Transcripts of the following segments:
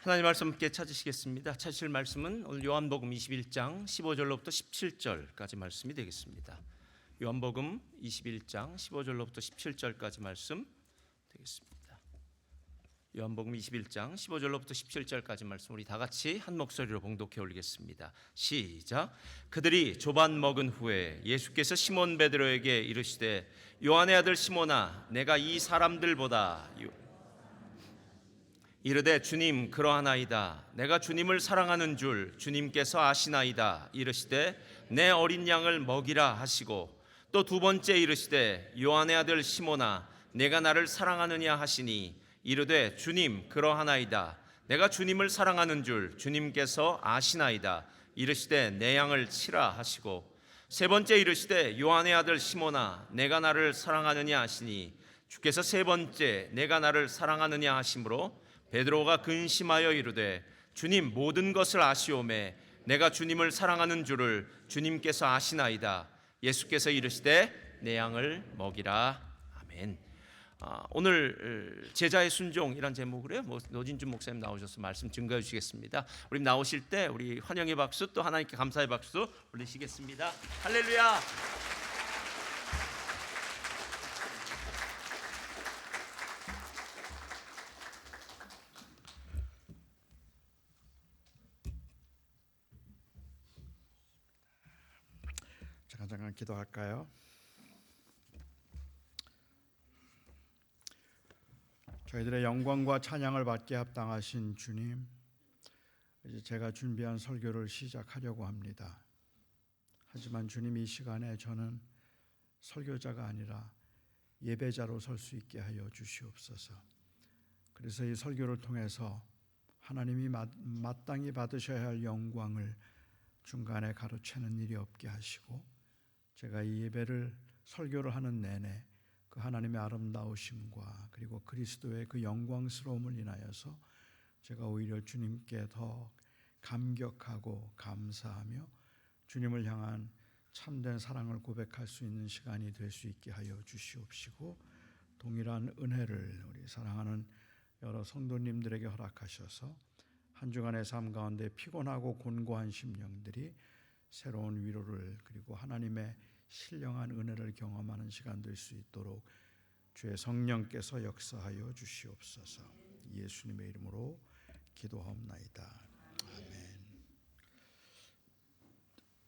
하나님 말씀 함께 찾으시겠습니다. 찾으실 말씀은 오늘 요한복음 21장 15절로부터 17절까지 말씀이 되겠습니다. 요한복음 21장 15절로부터 17절까지 말씀 되겠습니다. 요한복음 21장 15절로부터 17절까지 말씀 우리 다 같이 한 목소리로 봉독해 올리겠습니다. 시작. 그들이 조반 먹은 후에 예수께서 시몬 베드로에게 이르시되 요한의 아들 시몬아 내가 이 사람들보다 이르되 주님 그러하나이다. 내가 주님을 사랑하는 줄 주님께서 아시나이다. 이르시되 내 어린 양을 먹이라 하시고 또 두 번째 이르시되 요한의 아들 시몬아 내가 나를 사랑하느냐 하시니 이르되 주님 그러하나이다. 내가 주님을 사랑하는 줄 주님께서 아시나이다. 이르시되 내 양을 치라 하시고 세 번째 이르시되 요한의 아들 시몬아 내가 나를 사랑하느냐 하시니 주께서 세 번째 내가 나를 사랑하느냐 하심으로 베드로가 근심하여 이르되 주님 모든 것을 아시오매 내가 주님을 사랑하는 줄을 주님께서 아시나이다. 예수께서 이르시되 내 양을 먹이라. 아멘. 오늘 제자의 순종이란 제목으로요. 노진준 목사님 나오셔서 말씀 증거해 주시겠습니다. 우리 나오실 때 우리 환영의 박수 또 하나님께 감사의 박수 올리시겠습니다. 할렐루야. 잠깐 기도할까요? 저희들의 영광과 찬양을 받게 합당하신 주님, 이제 제가 준비한 설교를 시작하려고 합니다. 하지만 주님 이 시간에 저는 설교자가 아니라 예배자로 설 수 있게 하여 주시옵소서. 그래서 이 설교를 통해서 하나님이 마땅히 받으셔야 할 영광을 중간에 가로채는 일이 없게 하시고 제가 이 예배를 설교를 하는 내내 그 하나님의 아름다우심과 그리고 그리스도의 그 영광스러움을 인하여서 제가 오히려 주님께 더 감격하고 감사하며 주님을 향한 참된 사랑을 고백할 수 있는 시간이 될 수 있게 하여 주시옵시고 동일한 은혜를 우리 사랑하는 여러 성도님들에게 허락하셔서 한 주간의 삶 가운데 피곤하고 곤고한 심령들이 새로운 위로를 그리고 하나님의 신령한 은혜를 경험하는 시간 될 수 있도록 주의 성령께서 역사하여 주시옵소서. 예수님의 이름으로 기도하옵나이다. 아멘.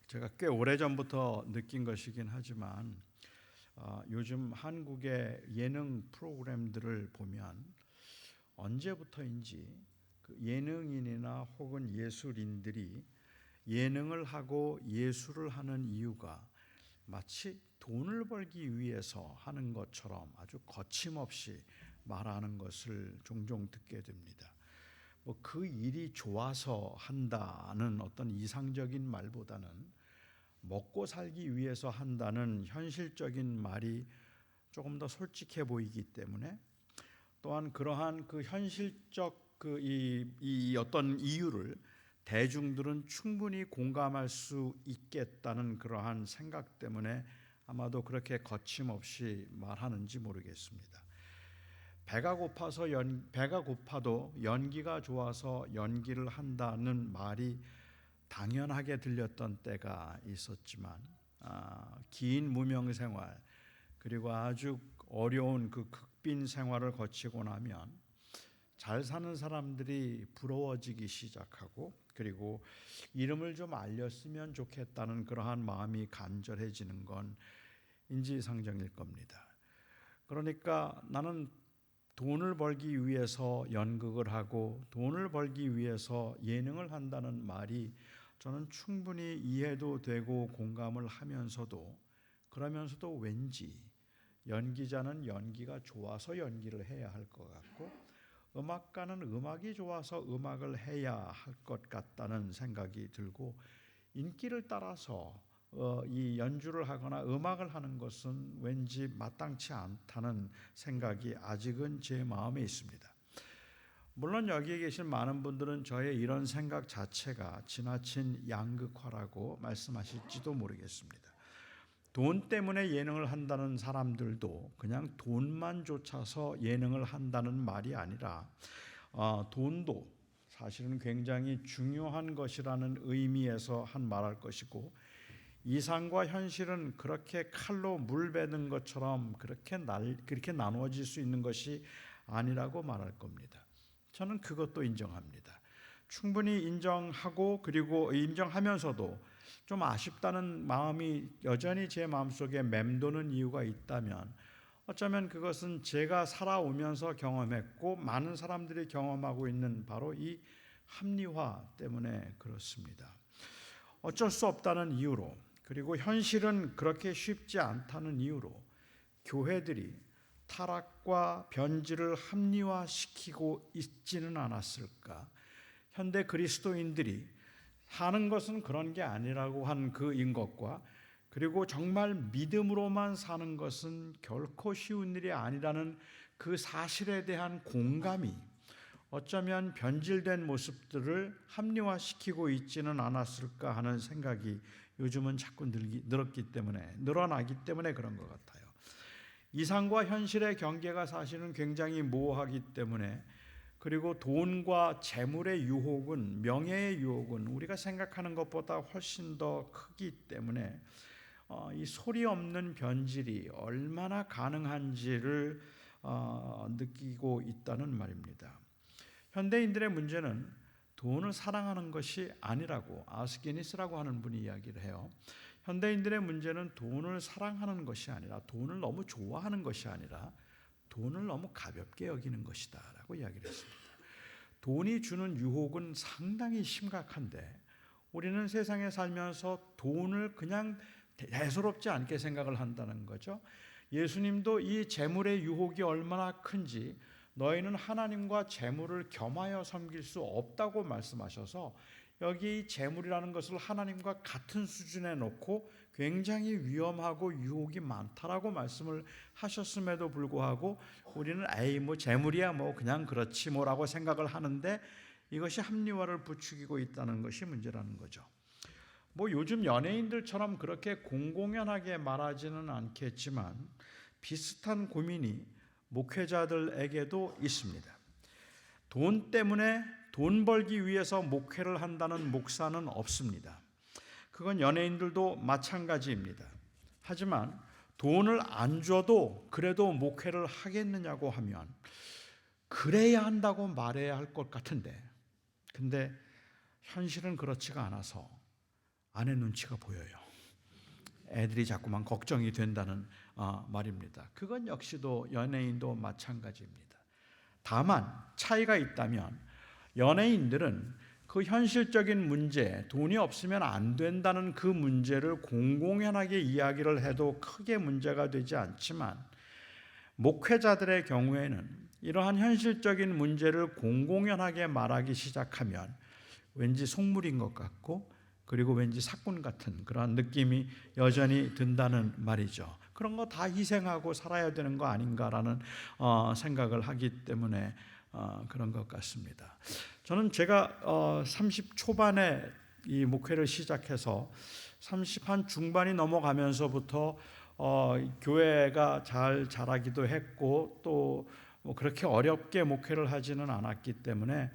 제가 꽤 오래전부터 느낀 것이긴 하지만 요즘 한국의 예능 프로그램들을 보면 언제부터인지 그 예능인이나 혹은 예술인들이 예능을 하고 예술을 하는 이유가 마치 돈을 벌기 위해서 하는 것처럼 아주 거침없이 말하는 것을 종종 듣게 됩니다. 그 일이 좋아서 한다는 어떤 이상적인 말보다는 먹고 살기 위해서 한다는 현실적인 말이 조금 더 솔직해 보이기 때문에 또한 그러한 그 현실적 이 어떤 이유를 대중들은 충분히 공감할 수 있겠다는 그러한 생각 때문에 아마도 그렇게 거침없이 말하는지 모르겠습니다. 배가 고파도 연기가 좋아서 연기를 한다는 말이 당연하게 들렸던 때가 있었지만 긴 무명 생활 그리고 아주 어려운 그 극빈 생활을 거치고 나면 잘 사는 사람들이 부러워지기 시작하고 그리고 이름을 좀 알렸으면 좋겠다는 그러한 마음이 간절해지는 건 인지상정일 겁니다. 그러니까 나는 돈을 벌기 위해서 연극을 하고 돈을 벌기 위해서 예능을 한다는 말이 저는 충분히 이해도 되고 공감을 하면서도 그러면서도 왠지 연기자는 연기가 좋아서 연기를 해야 할 것 같고 음악가는 음악이 좋아서 음악을 해야 할 것 같다는 생각이 들고 인기를 따라서 이 연주를 하거나 음악을 하는 것은 왠지 마땅치 않다는 생각이 아직은 제 마음에 있습니다. 물론 여기에 계신 많은 분들은 저의 이런 생각 자체가 지나친 양극화라고 말씀하실지도 모르겠습니다. 돈 때문에 예능을 한다는 사람들도 그냥 돈만 쫓아서 예능을 한다는 말이 아니라 돈도 사실은 굉장히 중요한 것이라는 의미에서 한 말할 것이고, 이상과 현실은 그렇게 칼로 물 베는 것처럼 그렇게 나누어질 수 있는 것이 아니라고 말할 겁니다. 저는 그것도 인정합니다. 충분히 인정하고, 그리고 인정하면서도 좀 아쉽다는 마음이 여전히 제 마음속에 맴도는 이유가 있다면, 어쩌면 그것은 제가 살아오면서 경험했고 많은 사람들이 경험하고 있는 바로 이 합리화 때문에 그렇습니다. 어쩔 수 없다는 이유로, 그리고 현실은 그렇게 쉽지 않다는 이유로 교회들이 타락과 변질을 합리화시키고 있지는 않았을까? 현대 그리스도인들이 하는 것은 그런 게 아니라고 한 그인 것과, 그리고 정말 믿음으로만 사는 것은 결코 쉬운 일이 아니라는 그 사실에 대한 공감이 어쩌면 변질된 모습들을 합리화시키고 있지는 않았을까 하는 생각이 요즘은 자꾸 늘어나기 때문에 그런 것 같아요. 이상과 현실의 경계가 사실은 굉장히 모호하기 때문에, 그리고 돈과 재물의 유혹은, 명예의 유혹은 우리가 생각하는 것보다 훨씬 더 크기 때문에 이 소리 없는 변질이 얼마나 가능한지를 느끼고 있다는 말입니다. 현대인들의 문제는 돈을 사랑하는 것이 아니라고 아스게니스라고 하는 분이 이야기를 해요. 현대인들의 문제는 돈을 사랑하는 것이 아니라, 돈을 너무 좋아하는 것이 아니라 돈을 너무 가볍게 여기는 것이다 라고 이야기를 했습니다. 돈이 주는 유혹은 상당히 심각한데, 우리는 세상에 살면서 돈을 그냥 대수롭지 않게 생각을 한다는 거죠. 예수님도 이 재물의 유혹이 얼마나 큰지, 너희는 하나님과 재물을 겸하여 섬길 수 없다고 말씀하셔서, 여기 재물이라는 것을 하나님과 같은 수준에 놓고 굉장히 위험하고 유혹이 많다라고 말씀을 하셨음에도 불구하고 우리는 뭐 재물이야 뭐 그냥 그렇지 뭐라고 생각을 하는데, 이것이 합리화를 부추기고 있다는 것이 문제라는 거죠. 뭐 요즘 연예인들처럼 그렇게 공공연하게 말하지는 않겠지만 비슷한 고민이 목회자들에게도 있습니다. 돈 때문에, 돈 벌기 위해서 목회를 한다는 목사는 없습니다. 그건 연예인들도 마찬가지입니다. 하지만 돈을 안 줘도 그래도 목회를 하겠느냐고 하면 그래야 한다고 말해야 할 것 같은데, 근데 현실은 그렇지가 않아서 아내 눈치가 보여요. 애들이 자꾸만 걱정이 된다는 말입니다. 그건 역시도 연예인도 마찬가지입니다. 다만 차이가 있다면, 연예인들은 그 현실적인 문제, 돈이 없으면 안 된다는 그 문제를 공공연하게 이야기를 해도 크게 문제가 되지 않지만, 목회자들의 경우에는 이러한 현실적인 문제를 공공연하게 말하기 시작하면 왠지 속물인 것 같고, 그리고 왠지 사꾼 같은 그런 느낌이 여전히 든다는 말이죠. 그런 거 다 희생하고 살아야 되는 거 아닌가라는 생각을 하기 때문에 그런 것 같습니다. 저는 제가 30 초반에 이 목회를 시작해서 30 한 중반이 넘어가면서부터 교회가 잘 자라기도 했고, 또 뭐 그렇게 어렵게 목회를 하지는 않았기 때문에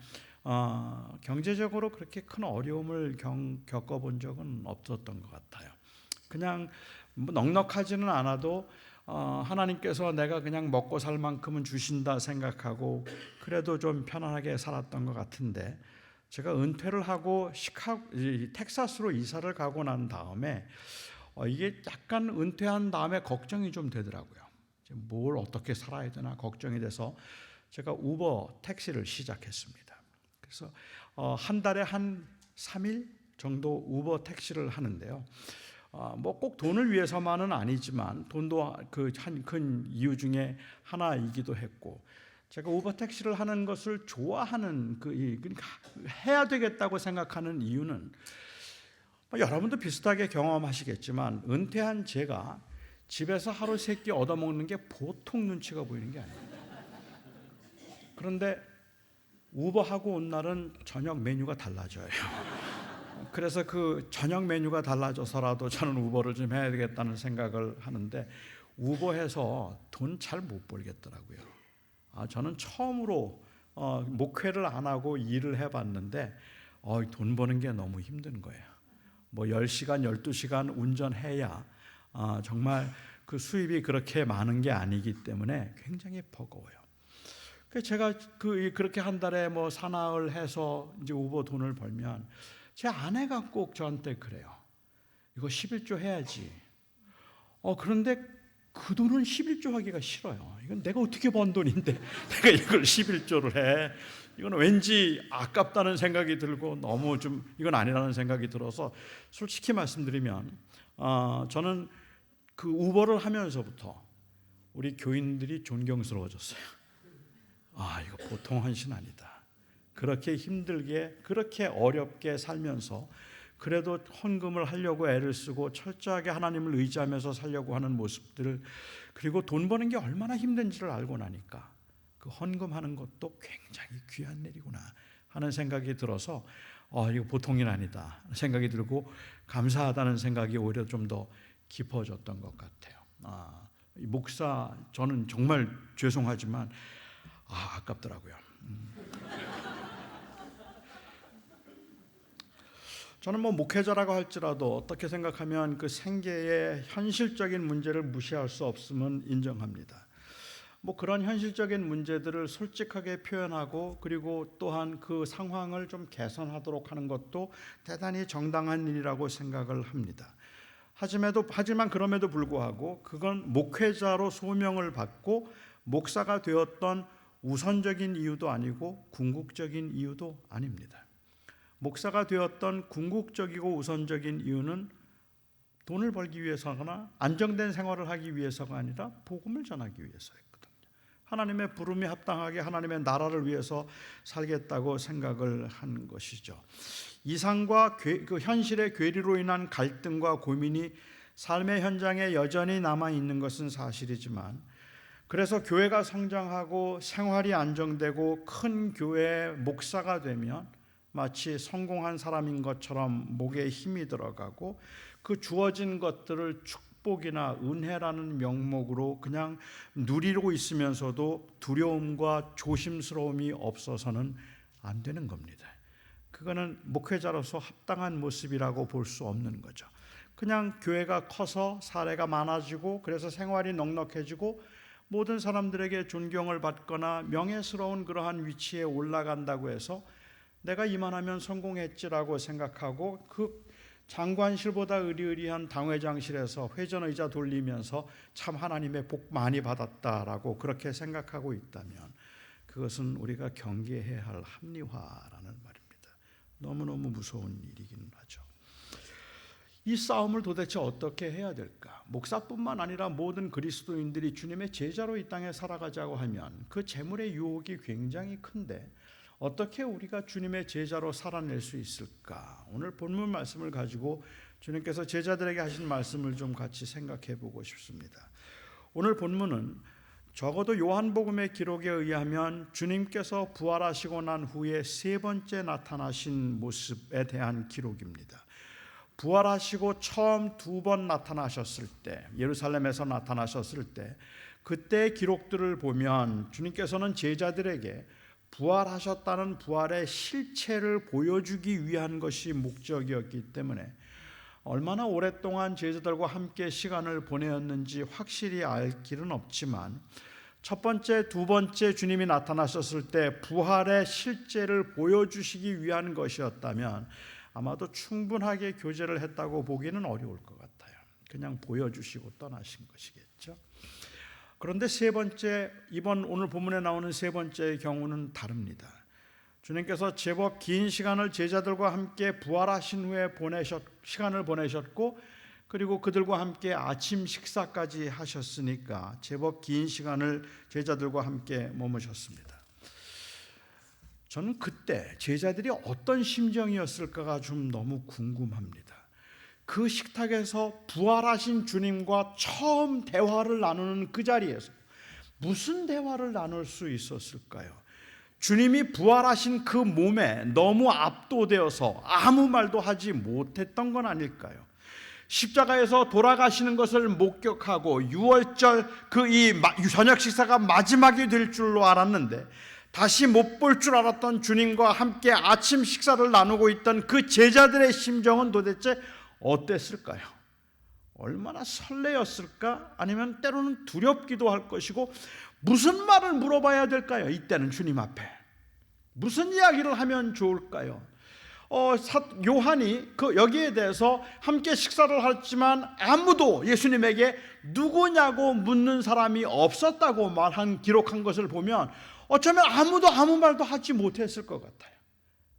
경제적으로 그렇게 큰 어려움을 겪어본 적은 없었던 것 같아요. 그냥 뭐 넉넉하지는 않아도 하나님께서 내가 그냥 먹고 살 만큼은 주신다 생각하고 그래도 좀 편안하게 살았던 것 같은데, 제가 은퇴를 하고 텍사스로 이사를 가고 난 다음에 이게 약간 은퇴한 다음에 걱정이 좀 되더라고요. 뭘 어떻게 살아야 되나 걱정이 돼서 제가 우버 택시를 시작했습니다. 그래서 한 달에 한 3일 정도 우버 택시를 하는데요. 뭐 꼭 돈을 위해서만은 아니지만 돈도 그 한 큰 이유 중에 하나이기도 했고, 제가 우버 택시를 하는 것을 좋아하는 그러니까 해야 되겠다고 생각하는 이유는, 여러분도 비슷하게 경험하시겠지만 은퇴한 제가 집에서 하루 세 끼 얻어먹는 게 보통 눈치가 보이는 게 아닙니다. 그런데 우버하고 온 날은 저녁 메뉴가 달라져요. 그래서 그 저녁 메뉴가 달라져서라도 저는 우버를 좀 해야 되겠다는 생각을 하는데, 우버해서 돈 잘 못 벌겠더라고요. 저는 처음으로 목회를 안 하고 일을 해봤는데 돈 버는 게 너무 힘든 거예요. 뭐 10시간, 12시간 운전해야 정말 그 수입이 그렇게 많은 게 아니기 때문에 굉장히 버거워요. 그래서 제가 그렇게 한 달에 뭐 사나흘 해서 이제 우버 돈을 벌면 제 아내가 꼭 저한테 그래요. 이거 11조 해야지. 그런데 그 돈은 11조 하기가 싫어요. 이건 내가 어떻게 번 돈인데 내가 이걸 11조를 해. 이건 왠지 아깝다는 생각이 들고 너무 좀 이건 아니라는 생각이 들어서 솔직히 말씀드리면 저는 그 우버를 하면서부터 우리 교인들이 존경스러워졌어요. 이거 보통 헌신 아니다. 그렇게 힘들게 그렇게 어렵게 살면서 그래도 헌금을 하려고 애를 쓰고 철저하게 하나님을 의지하면서 살려고 하는 모습들, 그리고 돈 버는 게 얼마나 힘든지를 알고 나니까 그 헌금하는 것도 굉장히 귀한 일이구나 하는 생각이 들어서 이거 보통 일 아니다 생각이 들고 감사하다는 생각이 오히려 좀 더 깊어졌던 것 같아요. 목사 저는 정말 죄송하지만 아깝더라고요. 저는 뭐 목회자라고 할지라도 어떻게 생각하면 그 생계의 현실적인 문제를 무시할 수 없음은 인정합니다. 뭐 그런 현실적인 문제들을 솔직하게 표현하고 그리고 또한 그 상황을 좀 개선하도록 하는 것도 대단히 정당한 일이라고 생각을 합니다. 하지만 그럼에도 불구하고 그건 목회자로 소명을 받고 목사가 되었던 우선적인 이유도 아니고 궁극적인 이유도 아닙니다. 목사가 되었던 궁극적이고 우선적인 이유는 돈을 벌기 위해서거나 안정된 생활을 하기 위해서가 아니라 복음을 전하기 위해서였거든요. 하나님의 부름에 합당하게 하나님의 나라를 위해서 살겠다고 생각을 한 것이죠. 이상과 그 현실의 괴리로 인한 갈등과 고민이 삶의 현장에 여전히 남아있는 것은 사실이지만, 그래서 교회가 성장하고 생활이 안정되고 큰 교회의 목사가 되면 마치 성공한 사람인 것처럼 목에 힘이 들어가고 그 주어진 것들을 축복이나 은혜라는 명목으로 그냥 누리고 있으면서도 두려움과 조심스러움이 없어서는 안 되는 겁니다. 그거는 목회자로서 합당한 모습이라고 볼 수 없는 거죠. 그냥 교회가 커서 사례가 많아지고 그래서 생활이 넉넉해지고 모든 사람들에게 존경을 받거나 명예스러운 그러한 위치에 올라간다고 해서 내가 이만하면 성공했지라고 생각하고 그 장관실보다 의리의리한 당회장실에서 회전의자 돌리면서 참 하나님의 복 많이 받았다라고 그렇게 생각하고 있다면 그것은 우리가 경계해야 할 합리화라는 말입니다. 너무너무 무서운 일이긴 하죠. 이 싸움을 도대체 어떻게 해야 될까? 목사뿐만 아니라 모든 그리스도인들이 주님의 제자로 이 땅에 살아가자고 하면 그 재물의 유혹이 굉장히 큰데 어떻게 우리가 주님의 제자로 살아낼 수 있을까? 오늘 본문 말씀을 가지고 주님께서 제자들에게 하신 말씀을 좀 같이 생각해 보고 싶습니다. 오늘 본문은 적어도 요한복음의 기록에 의하면 주님께서 부활하시고 난 후에 세 번째 나타나신 모습에 대한 기록입니다. 부활하시고 처음 2번 나타나셨을 때, 예루살렘에서 나타나셨을 때, 그때의 기록들을 보면 주님께서는 제자들에게 부활하셨다는 부활의 실체를 보여주기 위한 것이 목적이었기 때문에 얼마나 오랫동안 제자들과 함께 시간을 보내었는지 확실히 알 길은 없지만 첫 번째, 두 번째 주님이 나타나셨을 때 부활의 실제를 보여주시기 위한 것이었다면 아마도 충분하게 교제를 했다고 보기는 어려울 것 같아요. 그냥 보여주시고 떠나신 것이겠죠. 그런데 세 번째, 이번 오늘 본문에 나오는 세 번째의 경우는 다릅니다. 주님께서 제법 긴 시간을 제자들과 함께 부활하신 후에 시간을 보내셨고 그리고 그들과 함께 아침 식사까지 하셨으니까 제법 긴 시간을 제자들과 함께 머무셨습니다. 저는 그때 제자들이 어떤 심정이었을까가 좀 너무 궁금합니다. 그 식탁에서 부활하신 주님과 처음 대화를 나누는 그 자리에서 무슨 대화를 나눌 수 있었을까요? 주님이 부활하신 그 몸에 너무 압도되어서 아무 말도 하지 못했던 건 아닐까요? 십자가에서 돌아가시는 것을 목격하고 6월절 그 이 저녁 식사가 마지막이 될 줄로 알았는데 다시 못 볼 줄 알았던 주님과 함께 아침 식사를 나누고 있던 그 제자들의 심정은 도대체 어땠을까요? 얼마나 설레었을까? 아니면 때로는 두렵기도 할 것이고, 무슨 말을 물어봐야 될까요? 이때는 주님 앞에 무슨 이야기를 하면 좋을까요? 요한이 여기에 대해서 함께 식사를 했지만 아무도 예수님에게 누구냐고 묻는 사람이 없었다고 기록한 것을 보면 어쩌면 아무도 아무 말도 하지 못했을 것 같아요.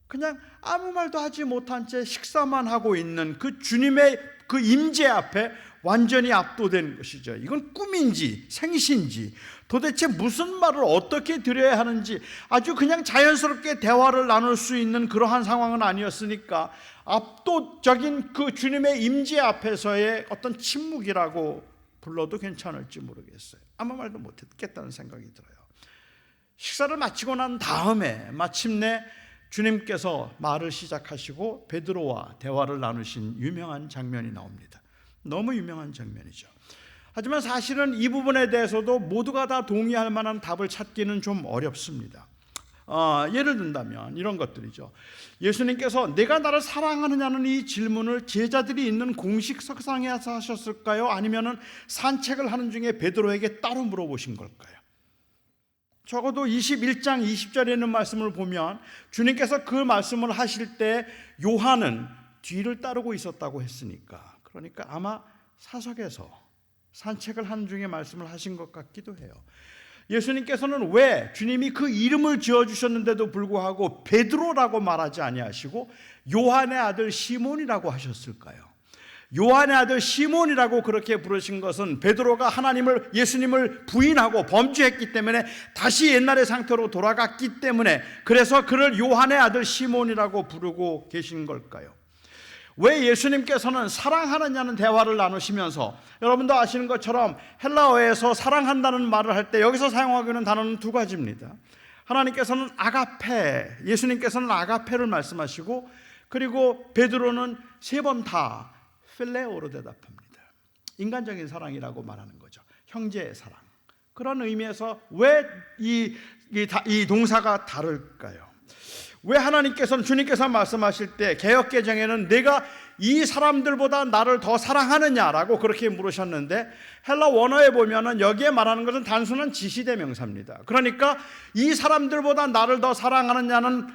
그냥 아무 말도 하지 못한 채 식사만 하고 있는 그 주님의 그 임재 앞에 완전히 압도된 것이죠. 이건 꿈인지 생시인지 도대체 무슨 말을 어떻게 드려야 하는지 아주 그냥 자연스럽게 대화를 나눌 수 있는 그러한 상황은 아니었으니까 압도적인 그 주님의 임재 앞에서의 어떤 침묵이라고 불러도 괜찮을지 모르겠어요. 아무 말도 못했겠다는 생각이 들어요. 식사를 마치고 난 다음에 마침내 주님께서 말을 시작하시고 베드로와 대화를 나누신 유명한 장면이 나옵니다. 너무 유명한 장면이죠. 하지만 사실은 이 부분에 대해서도 모두가 다 동의할 만한 답을 찾기는 좀 어렵습니다. 예를 든다면 이런 것들이죠. 예수님께서 내가 나를 사랑하느냐는 이 질문을 제자들이 있는 공식 석상에서 하셨을까요? 아니면 산책을 하는 중에 베드로에게 따로 물어보신 걸까요? 적어도 21장 20절에 있는 말씀을 보면 주님께서 그 말씀을 하실 때 요한은 뒤를 따르고 있었다고 했으니까, 그러니까 아마 사석에서 산책을 하는 중에 말씀을 하신 것 같기도 해요. 예수님께서는 왜 주님이 그 이름을 지어주셨는데도 불구하고 베드로라고 말하지 아니하시고 요한의 아들 시몬이라고 하셨을까요? 요한의 아들 시몬이라고 그렇게 부르신 것은 베드로가 예수님을 부인하고 범죄했기 때문에 다시 옛날의 상태로 돌아갔기 때문에, 그래서 그를 요한의 아들 시몬이라고 부르고 계신 걸까요? 왜 예수님께서는 사랑하느냐는 대화를 나누시면서, 여러분도 아시는 것처럼 헬라어에서 사랑한다는 말을 할 때 여기서 사용하고있는 단어는 두 가지입니다. 하나님께서는 아가페, 예수님께서는 아가페를 말씀하시고, 그리고 베드로는 세 번 다 필레오로 대답합니다. 인간적인 사랑이라고 말하는 거죠. 형제의 사랑. 그런 의미에서 왜 이 동사가 다를까요? 왜 주님께서 말씀하실 때 개역개정에는 내가 이 사람들보다 나를 더 사랑하느냐라고 그렇게 물으셨는데, 헬라 원어에 보면은 여기에 말하는 것은 단순한 지시대명사입니다. 그러니까 이 사람들보다 나를 더 사랑하느냐는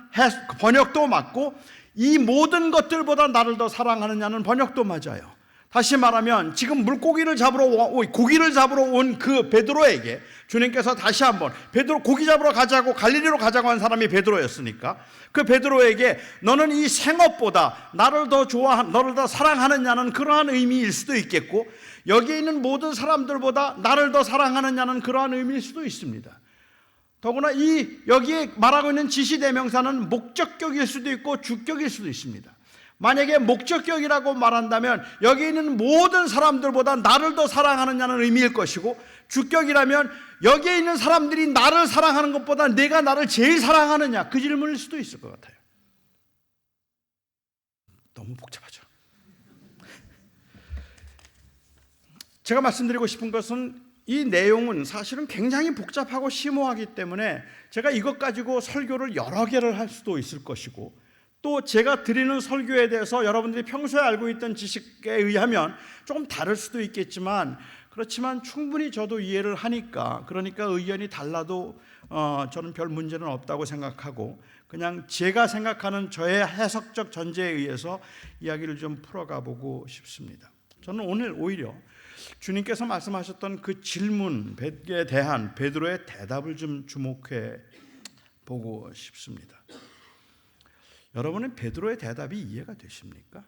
번역도 맞고, 이 모든 것들보다 나를 더 사랑하느냐는 번역도 맞아요. 다시 말하면 지금 고기를 잡으러 온 그 베드로에게 주님께서 다시 한번, 베드로 고기 잡으러 가자고 갈릴리로 가자고 한 사람이 베드로였으니까 그 베드로에게 너는 이 생업보다 너를 더 사랑하느냐는 그러한 의미일 수도 있겠고, 여기에 있는 모든 사람들보다 나를 더 사랑하느냐는 그러한 의미일 수도 있습니다. 더구나 여기에 말하고 있는 지시대명사는 목적격일 수도 있고 주격일 수도 있습니다. 만약에 목적격이라고 말한다면 여기 있는 모든 사람들보다 나를 더 사랑하느냐는 의미일 것이고, 주격이라면 여기에 있는 사람들이 나를 사랑하는 것보다 내가 나를 제일 사랑하느냐, 그 질문일 수도 있을 것 같아요. 너무 복잡하죠. 제가 말씀드리고 싶은 것은 이 내용은 사실은 굉장히 복잡하고 심오하기 때문에 제가 이것 가지고 설교를 여러 개를 할 수도 있을 것이고, 또 제가 드리는 설교에 대해서 여러분들이 평소에 알고 있던 지식에 의하면 조금 다를 수도 있겠지만, 그렇지만 충분히 저도 이해를 하니까, 그러니까 의견이 달라도 저는 별 문제는 없다고 생각하고, 그냥 제가 생각하는 저의 해석적 전제에 의해서 이야기를 좀 풀어가 보고 싶습니다. 저는 오늘 오히려 주님께서 말씀하셨던 그 질문에 대한 베드로의 대답을 좀 주목해 보고 싶습니다. 여러분은 베드로의 대답이 이해가 되십니까?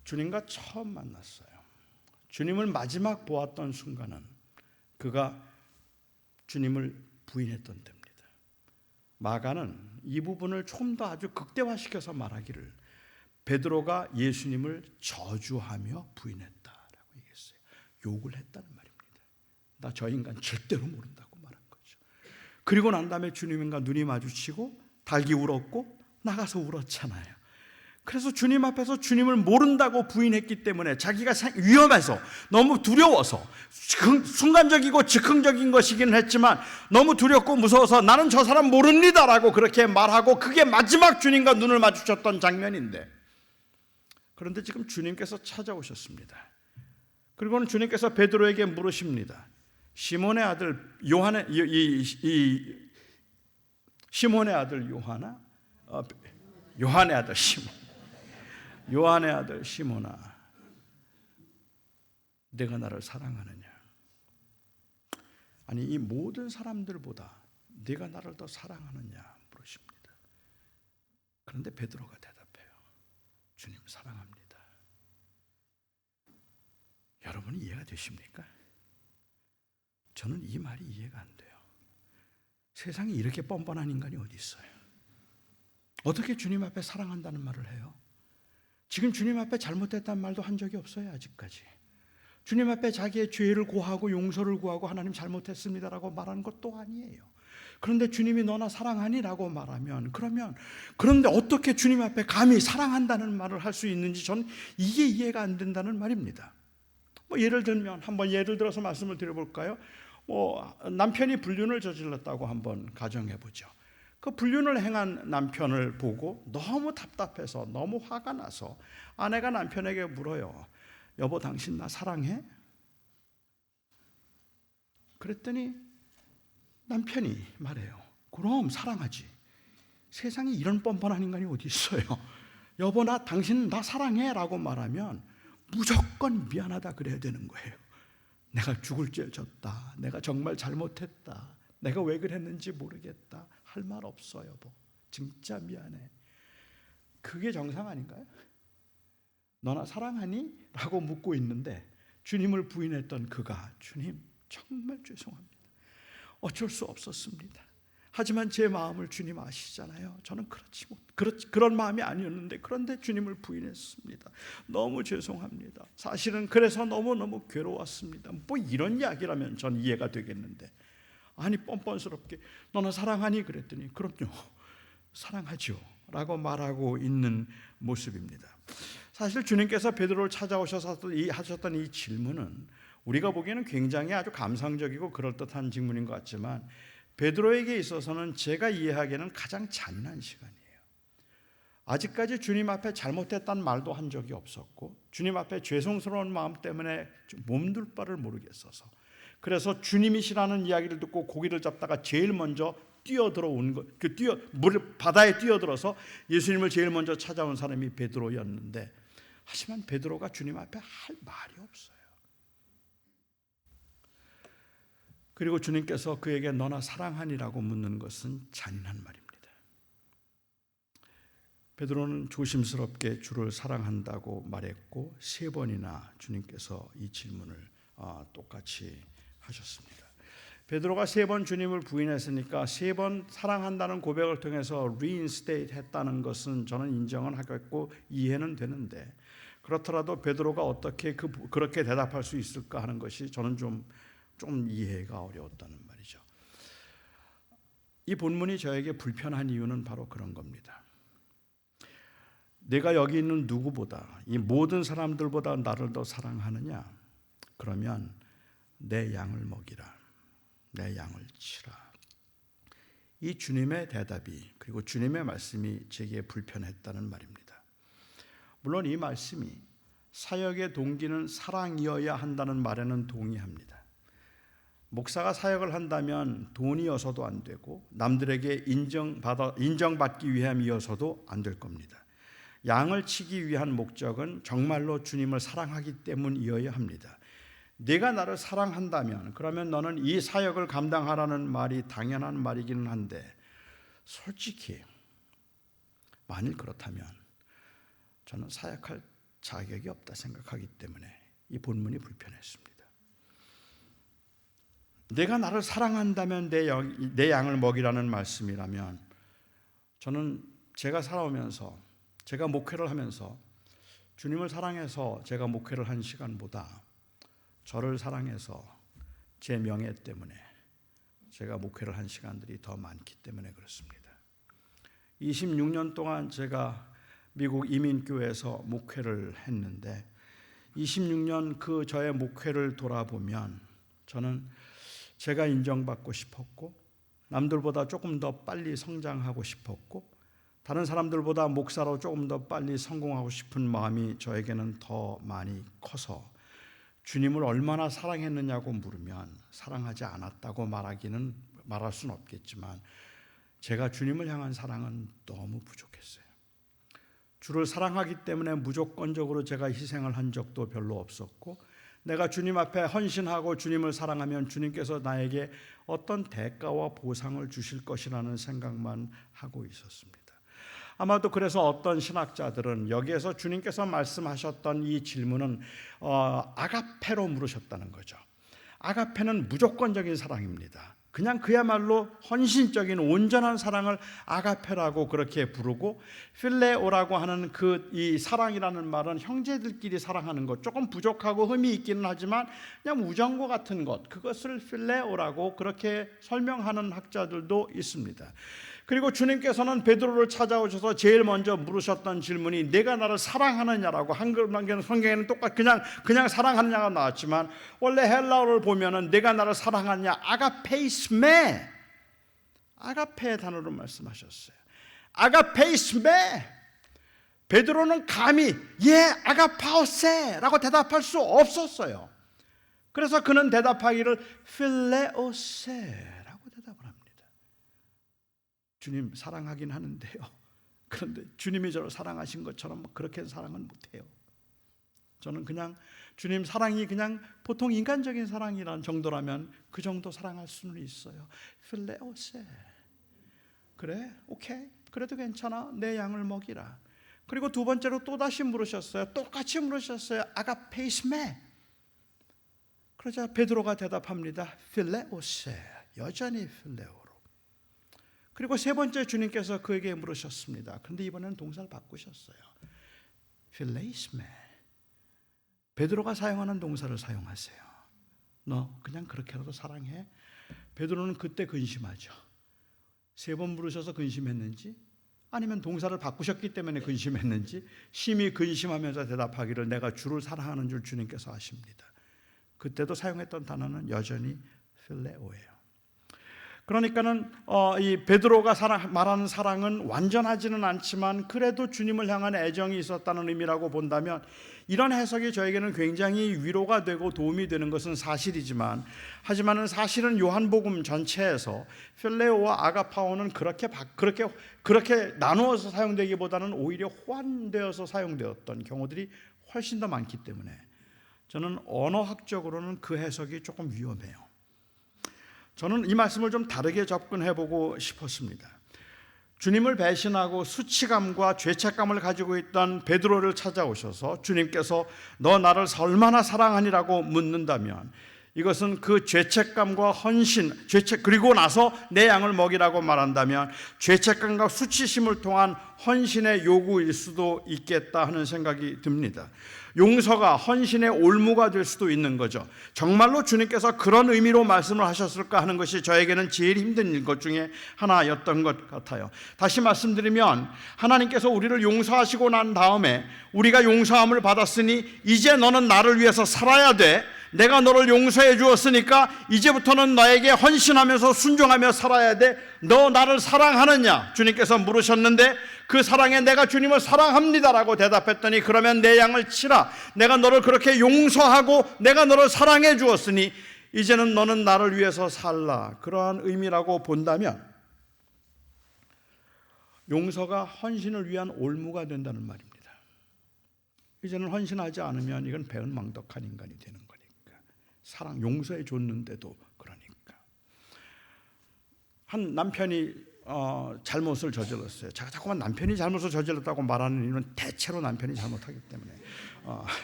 주님과 처음 만났어요. 주님을 마지막 보았던 순간은 그가 주님을 부인했던 때입니다. 마가는 이 부분을 조금 더 아주 극대화시켜서 말하기를 베드로가 예수님을 저주하며 부인했다라고 얘기했어요. 욕을 했다는 말입니다. 나 저 인간 절대로 모른다고 말한 거죠. 그리고 난 다음에 주님과 눈이 마주치고 달기 울었고 나가서 울었잖아요. 그래서 주님 앞에서 주님을 모른다고 부인했기 때문에 자기가 위험해서 너무 두려워서 순간적이고 즉흥적인 것이기는 했지만 너무 두렵고 무서워서 나는 저 사람 모릅니다라고 그렇게 말하고 그게 마지막 주님과 눈을 마주쳤던 장면인데, 그런데 지금 주님께서 찾아오셨습니다. 그리고는 주님께서 베드로에게 물으십니다. 시몬의 아들 시몬의 아들 요한의 아들 시몬, 요한의 아들 시몬아, 내가 나를 사랑하느냐? 아니, 이 모든 사람들보다 네가 나를 더 사랑하느냐 물으십니다. 그런데 베드로가 대답해요. 주님 사랑합니다. 여러분이 이해가 되십니까? 저는 이 말이 이해가 안 돼요. 세상에 이렇게 뻔뻔한 인간이 어디 있어요? 어떻게 주님 앞에 사랑한다는 말을 해요? 지금 주님 앞에 잘못했다는 말도 한 적이 없어요. 아직까지 주님 앞에 자기의 죄를 고하고 용서를 구하고 하나님 잘못했습니다라고 말하는 것도 아니에요. 그런데 주님이 너나 사랑하니? 라고 말하면, 그런데 어떻게 주님 앞에 감히 사랑한다는 말을 할 수 있는지 저는 이게 이해가 안 된다는 말입니다. 예를 들면 한번 예를 들어서 말씀을 드려볼까요? 남편이 불륜을 저질렀다고 한번 가정해보죠. 그 불륜을 행한 남편을 보고 너무 답답해서 너무 화가 나서 아내가 남편에게 물어요. 여보, 당신 나 사랑해? 그랬더니 남편이 말해요. 그럼 사랑하지. 세상에 이런 뻔뻔한 인간이 어디 있어요? 여보, 당신 나 사랑해? 라고 말하면 무조건 미안하다 그래야 되는 거예요. 내가 죽을 죄 졌다. 내가 정말 잘못했다. 내가 왜 그랬는지 모르겠다. 할 말 없어 여보. 진짜 미안해. 그게 정상 아닌가요? 너나 사랑하니? 라고 묻고 있는데 주님을 부인했던 그가, 주님 정말 죄송합니다. 어쩔 수 없었습니다. 하지만 제 마음을 주님 아시잖아요. 저는 그런 마음이 아니었는데, 그런데 주님을 부인했습니다. 너무 죄송합니다. 사실은 그래서 너무너무 괴로웠습니다. 이런 이야기라면 전 이해가 되겠는데, 아니 뻔뻔스럽게 너는 사랑하니? 그랬더니 그럼요, 사랑하죠 라고 말하고 있는 모습입니다. 사실 주님께서 베드로를 찾아오셔서 하셨던 이 질문은 우리가 보기에는 굉장히 아주 감상적이고 그럴듯한 질문인 것 같지만, 베드로에게 있어서는 제가 이해하기에는 가장 잔인한 시간이에요. 아직까지 주님 앞에 잘못했다는 말도 한 적이 없었고, 주님 앞에 죄송스러운 마음 때문에 몸둘 바를 모르겠어서, 그래서 주님이시라는 이야기를 듣고 고기를 잡다가 제일 먼저 뛰어들어온 것, 바다에 뛰어들어서 예수님을 제일 먼저 찾아온 사람이 베드로였는데, 하지만 베드로가 주님 앞에 할 말이 없어요. 그리고 주님께서 그에게 너나 사랑하니라고 묻는 것은 잔인한 말입니다. 베드로는 조심스럽게 주를 사랑한다고 말했고 3번이나 주님께서 이 질문을 똑같이 하셨습니다. 베드로가 3번 주님을 부인했으니까 3번 사랑한다는 고백을 통해서 리인스테이트 했다는 것은 저는 인정은 하겠고 이해는 되는데, 그렇더라도 베드로가 어떻게 그렇게 대답할 수 있을까 하는 것이 저는 좀 이해가 어려웠다는 말이죠. 이 본문이 저에게 불편한 이유는 바로 그런 겁니다. 내가 여기 있는 누구보다, 이 모든 사람들보다 나를 더 사랑하느냐? 그러면 내 양을 먹이라, 내 양을 치라. 이 주님의 대답이, 그리고 주님의 말씀이 제게 불편했다는 말입니다. 물론 이 말씀이 사역의 동기는 사랑이어야 한다는 말에는 동의합니다. 목사가 사역을 한다면 돈이어서도 안 되고 남들에게 인정받기 위함이어서도 안 될 겁니다. 양을 치기 위한 목적은 정말로 주님을 사랑하기 때문이어야 합니다. 네가 나를 사랑한다면 그러면 너는 이 사역을 감당하라는 말이 당연한 말이기는 한데, 솔직히 만일 그렇다면 저는 사역할 자격이 없다 생각하기 때문에 이 본문이 불편했습니다. 내가 나를 사랑한다면 내 양을 먹이라는 말씀이라면, 저는 제가 살아오면서, 제가 목회를 하면서 주님을 사랑해서 제가 목회를 한 시간보다 저를 사랑해서 제 명예 때문에 제가 목회를 한 시간들이 더 많기 때문에 그렇습니다. 26년 동안 제가 미국 이민교회에서 목회를 했는데 26년 그 저의 목회를 돌아보면 저는 제가 인정받고 싶었고 남들보다 조금 더 빨리 성장하고 싶었고 다른 사람들보다 목사로 조금 더 빨리 성공하고 싶은 마음이 저에게는 더 많이 커서 주님을 얼마나 사랑했느냐고 물으면 사랑하지 않았다고 말할 수는 없겠지만 제가 주님을 향한 사랑은 너무 부족했어요. 주를 사랑하기 때문에 무조건적으로 제가 희생을 한 적도 별로 없었고 내가 주님 앞에 헌신하고 주님을 사랑하면 주님께서 나에게 어떤 대가와 보상을 주실 것이라는 생각만 하고 있었습니다. 아마도 그래서 어떤 신학자들은 여기에서 주님께서 말씀하셨던 이 질문은 아가페로 물으셨다는 거죠. 아가페는 무조건적인 사랑입니다. 그냥 그야말로 헌신적인 온전한 사랑을 아가페라고 그렇게 부르고 필레오라고 하는 이 사랑이라는 말은 형제들끼리 사랑하는 것 조금 부족하고 흠이 있기는 하지만 그냥 우정과 같은 것 그것을 필레오라고 그렇게 설명하는 학자들도 있습니다. 그리고 주님께서는 베드로를 찾아오셔서 제일 먼저 물으셨던 질문이 내가 나를 사랑하느냐라고 한글 성경에는 똑같이 그냥 사랑하느냐가 나왔지만 원래 헬라어를 보면은 내가 나를 사랑하느냐 아가페이스메 아가페의 단어로 말씀하셨어요. 아가페이스메 베드로는 감히 예 아가파오세라고 대답할 수 없었어요. 그래서 그는 대답하기를 필레오세라고 대답을 합니다. 주님 사랑하긴 하는데요. 그런데 주님이 저를 사랑하신 것처럼 그렇게 사랑은 못해요. 저는 그냥 주님 사랑이 그냥 보통 인간적인 사랑이라는 정도라면 그 정도 사랑할 수는 있어요. 필레오세. 그래? 오케이. 그래도 괜찮아. 내 양을 먹이라. 그리고 두 번째로 또다시 물으셨어요. 똑같이 물으셨어요. 아가페이스메. 그러자 베드로가 대답합니다. 필레오세. 여전히 필레오. 그리고 세 번째 주님께서 그에게 물으셨습니다. 그런데 이번에는 동사를 바꾸셨어요. 필레이스메. 베드로가 사용하는 동사를 사용하세요. 너 그냥 그렇게라도 사랑해? 베드로는 그때 근심하죠. 세 번 물으셔서 근심했는지 아니면 동사를 바꾸셨기 때문에 근심했는지 심히 근심하면서 대답하기를 내가 주를 사랑하는 줄 주님께서 아십니다. 그때도 사용했던 단어는 여전히 필레오예요. 그러니까는 이 베드로가 말하는 사랑은 완전하지는 않지만 그래도 주님을 향한 애정이 있었다는 의미라고 본다면 이런 해석이 저에게는 굉장히 위로가 되고 도움이 되는 것은 사실이지만 하지만은 사실은 요한복음 전체에서 필레오와 아가파오는 그렇게 나누어서 사용되기보다는 오히려 호환되어서 사용되었던 경우들이 훨씬 더 많기 때문에 저는 언어학적으로는 그 해석이 조금 위험해요. 저는 이 말씀을 좀 다르게 접근해보고 싶었습니다. 주님을 배신하고 수치감과 죄책감을 가지고 있던 베드로를 찾아오셔서 주님께서 너 나를 얼마나 사랑하니라고 묻는다면 이것은 그 죄책감과 헌신, 그리고 나서 내 양을 먹이라고 말한다면 죄책감과 수치심을 통한 헌신의 요구일 수도 있겠다 하는 생각이 듭니다. 용서가 헌신의 올무가 될 수도 있는 거죠. 정말로 주님께서 그런 의미로 말씀을 하셨을까 하는 것이 저에게는 제일 힘든 것 중에 하나였던 것 같아요. 다시 말씀드리면 하나님께서 우리를 용서하시고 난 다음에 우리가 용서함을 받았으니 이제 너는 나를 위해서 살아야 돼. 내가 너를 용서해 주었으니까 이제부터는 너에게 헌신하면서 순종하며 살아야 돼. 너 나를 사랑하느냐? 주님께서 물으셨는데 그 사랑에 내가 주님을 사랑합니다라고 대답했더니 그러면 내 양을 치라. 내가 너를 그렇게 용서하고 내가 너를 사랑해 주었으니 이제는 너는 나를 위해서 살라. 그러한 의미라고 본다면 용서가 헌신을 위한 올무가 된다는 말입니다. 이제는 헌신하지 않으면 이건 배은망덕한 인간이 되는 거니까. 사랑 용서해 줬는데도 그러니까. 한 남편이 잘못을 저질렀어요. 제가 자꾸만 남편이 잘못을 저질렀다고 말하는 이유는 대체로 남편이 잘못하기 때문에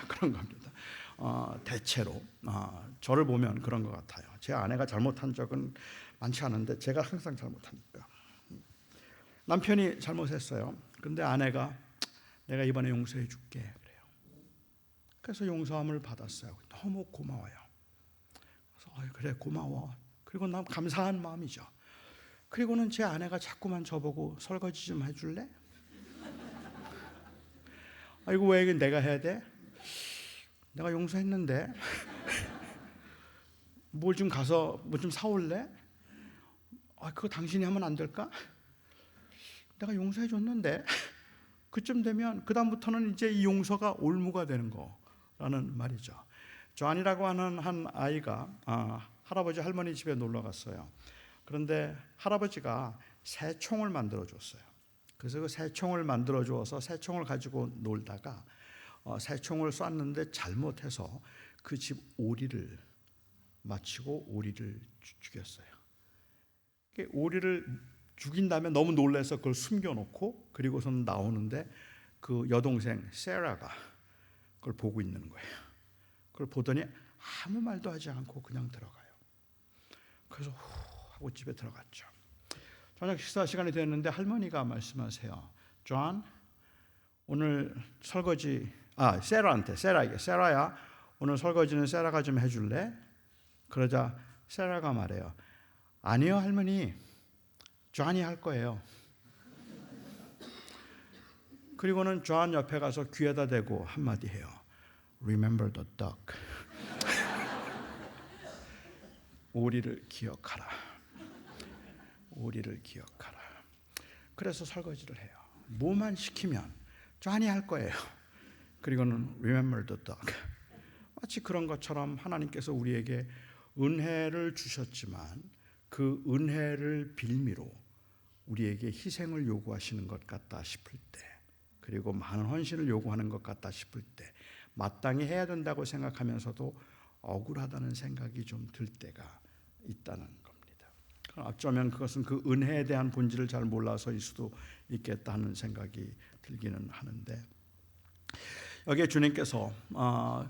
그런 겁니다. 대체로 저를 보면 그런 것 같아요. 제 아내가 잘못한 적은 많지 않은데 제가 항상 잘못하니까. 남편이 잘못했어요. 근데 아내가 내가 이번에 용서해 줄게 그래요. 그래서 용서함을 받았어요. 너무 고마워요. 그래서 그래 고마워. 그리고 난 감사한 마음이죠. 그리고는 제 아내가 자꾸만 저보고 설거지 좀 해줄래? 이거 왜 내가 해야 돼? 내가 용서했는데 뭘 좀 가서 뭐 좀 사올래? 그거 당신이 하면 안 될까? 내가 용서해 줬는데. 그쯤 되면 그 다음부터는 이제 이 용서가 올무가 되는 거라는 말이죠. 조안이라고 하는 한 아이가 할아버지 할머니 집에 놀러 갔어요. 그런데 할아버지가 새총을 만들어 줬어요. 그래서 그 새총을 만들어 주어서 새총을 가지고 놀다가 새총을 쐈는데 잘못해서 그 집 오리를 마치고 오리를 죽였어요. 오리를 죽인 다음에 너무 놀라서 그걸 숨겨놓고 그리고서는 나오는데 그 여동생 세라가 그걸 보고 있는 거예요. 그걸 보더니 아무 말도 하지 않고 그냥 들어가요. 그래서 하고 집에 들어갔죠. 저녁 식사 시간이 됐는데 할머니가 말씀하세요. 존, 오늘 설거지 세라한테 세라야 오늘 설거지는 세라가 좀 해줄래? 그러자 세라가 말해요. 아니요 할머니, 존이 할 거예요. 그리고는 존 옆에 가서 귀에다 대고 한마디 해요. Remember the duck. 오리를 기억하라. 오리를 기억하라. 그래서 설거지를 해요. 뭐만 시키면 존이 할 거예요. 그리고는 Remember the duck. 마치 그런 것처럼 하나님께서 우리에게 은혜를 주셨지만 그 은혜를 빌미로 우리에게 희생을 요구하시는 것 같다 싶을 때, 그리고 많은 헌신을 요구하는 것 같다 싶을 때, 마땅히 해야 된다고 생각하면서도 억울하다는 생각이 좀 들 때가 있다는 겁니다. 어쩌면 그것은 그 은혜에 대한 본질을 잘 몰라서일 수도 있겠다 하는 생각이 들기는 하는데, 여기에 주님께서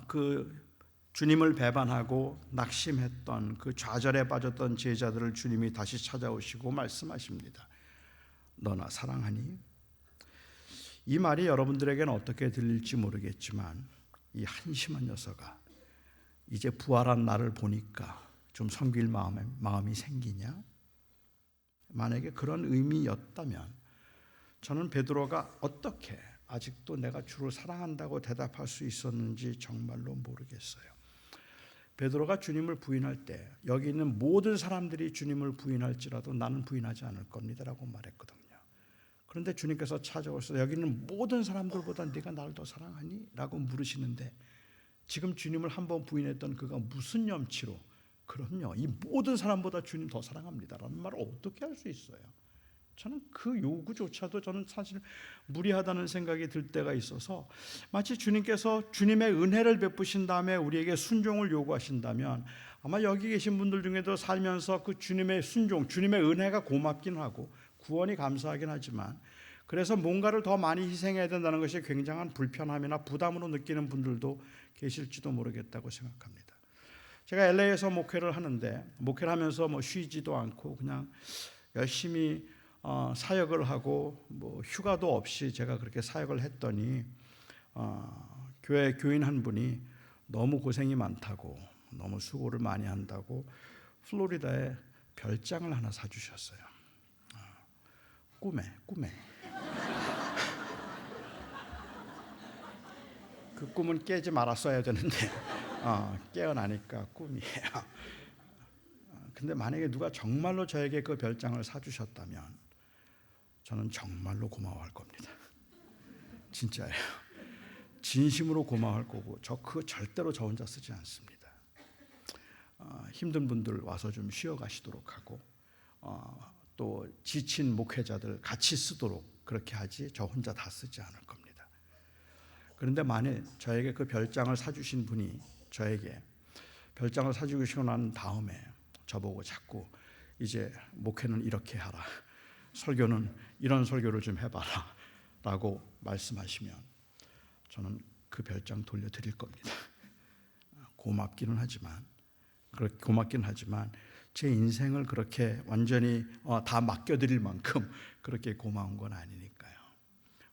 그 주님을 배반하고 낙심했던 그 좌절에 빠졌던 제자들을 주님이 다시 찾아오시고 말씀하십니다. 너나 사랑하니? 이 말이 여러분들에게는 어떻게 들릴지 모르겠지만 이 한심한 녀석아, 이제 부활한 나를 보니까 좀 섬길 마음이 생기냐? 만약에 그런 의미였다면 저는 베드로가 어떻게 아직도 내가 주를 사랑한다고 대답할 수 있었는지 정말로 모르겠어요. 베드로가 주님을 부인할 때 여기 있는 모든 사람들이 주님을 부인할지라도 나는 부인하지 않을 겁니다라고 말했거든요. 그런데 주님께서 찾아오셔서 여기 있는 모든 사람들보다 네가 나를 더 사랑하니? 라고 물으시는데, 지금 주님을 한번 부인했던 그가 무슨 염치로 그럼요, 이 모든 사람보다 주님 더 사랑합니다 라는 말을 어떻게 할 수 있어요? 저는 그 요구조차도 저는 사실 무리하다는 생각이 들 때가 있어서, 마치 주님께서 주님의 은혜를 베푸신 다음에 우리에게 순종을 요구하신다면 아마 여기 계신 분들 중에도 살면서 그 주님의 순종, 주님의 은혜가 고맙긴 하고 구원이 감사하긴 하지만 그래서 뭔가를 더 많이 희생해야 된다는 것이 굉장한 불편함이나 부담으로 느끼는 분들도 계실지도 모르겠다고 생각합니다. 제가 LA에서 목회를 하는데, 목회를 하면서 쉬지도 않고 그냥 열심히 사역을 하고 휴가도 없이 제가 그렇게 사역을 했더니 교회 교인 한 분이 너무 고생이 많다고, 너무 수고를 많이 한다고 플로리다에 별장을 하나 사주셨어요. 꿈에 그 꿈은 깨지 말았어야 되는데 깨어나니까 꿈이에요. 근데 만약에 누가 정말로 저에게 그 별장을 사주셨다면 저는 정말로 고마워할 겁니다. 진짜예요. 진심으로 고마워할 거고, 그거 절대로 저 혼자 쓰지 않습니다. 힘든 분들 와서 좀 쉬어 가시도록 하고 또 지친 목회자들 같이 쓰도록 그렇게 하지 저 혼자 다 쓰지 않을 겁니다. 그런데 만일 저에게 그 별장을 사주신 분이 저에게 별장을 사주시고 난 다음에 저보고 자꾸 이제 목회는 이렇게 하라, 설교는 이런 설교를 좀 해봐라 라고 말씀하시면 저는 그 별장 돌려드릴 겁니다. 고맙기는 하지만 제 인생을 그렇게 완전히 다 맡겨드릴 만큼 그렇게 고마운 건 아니니까요.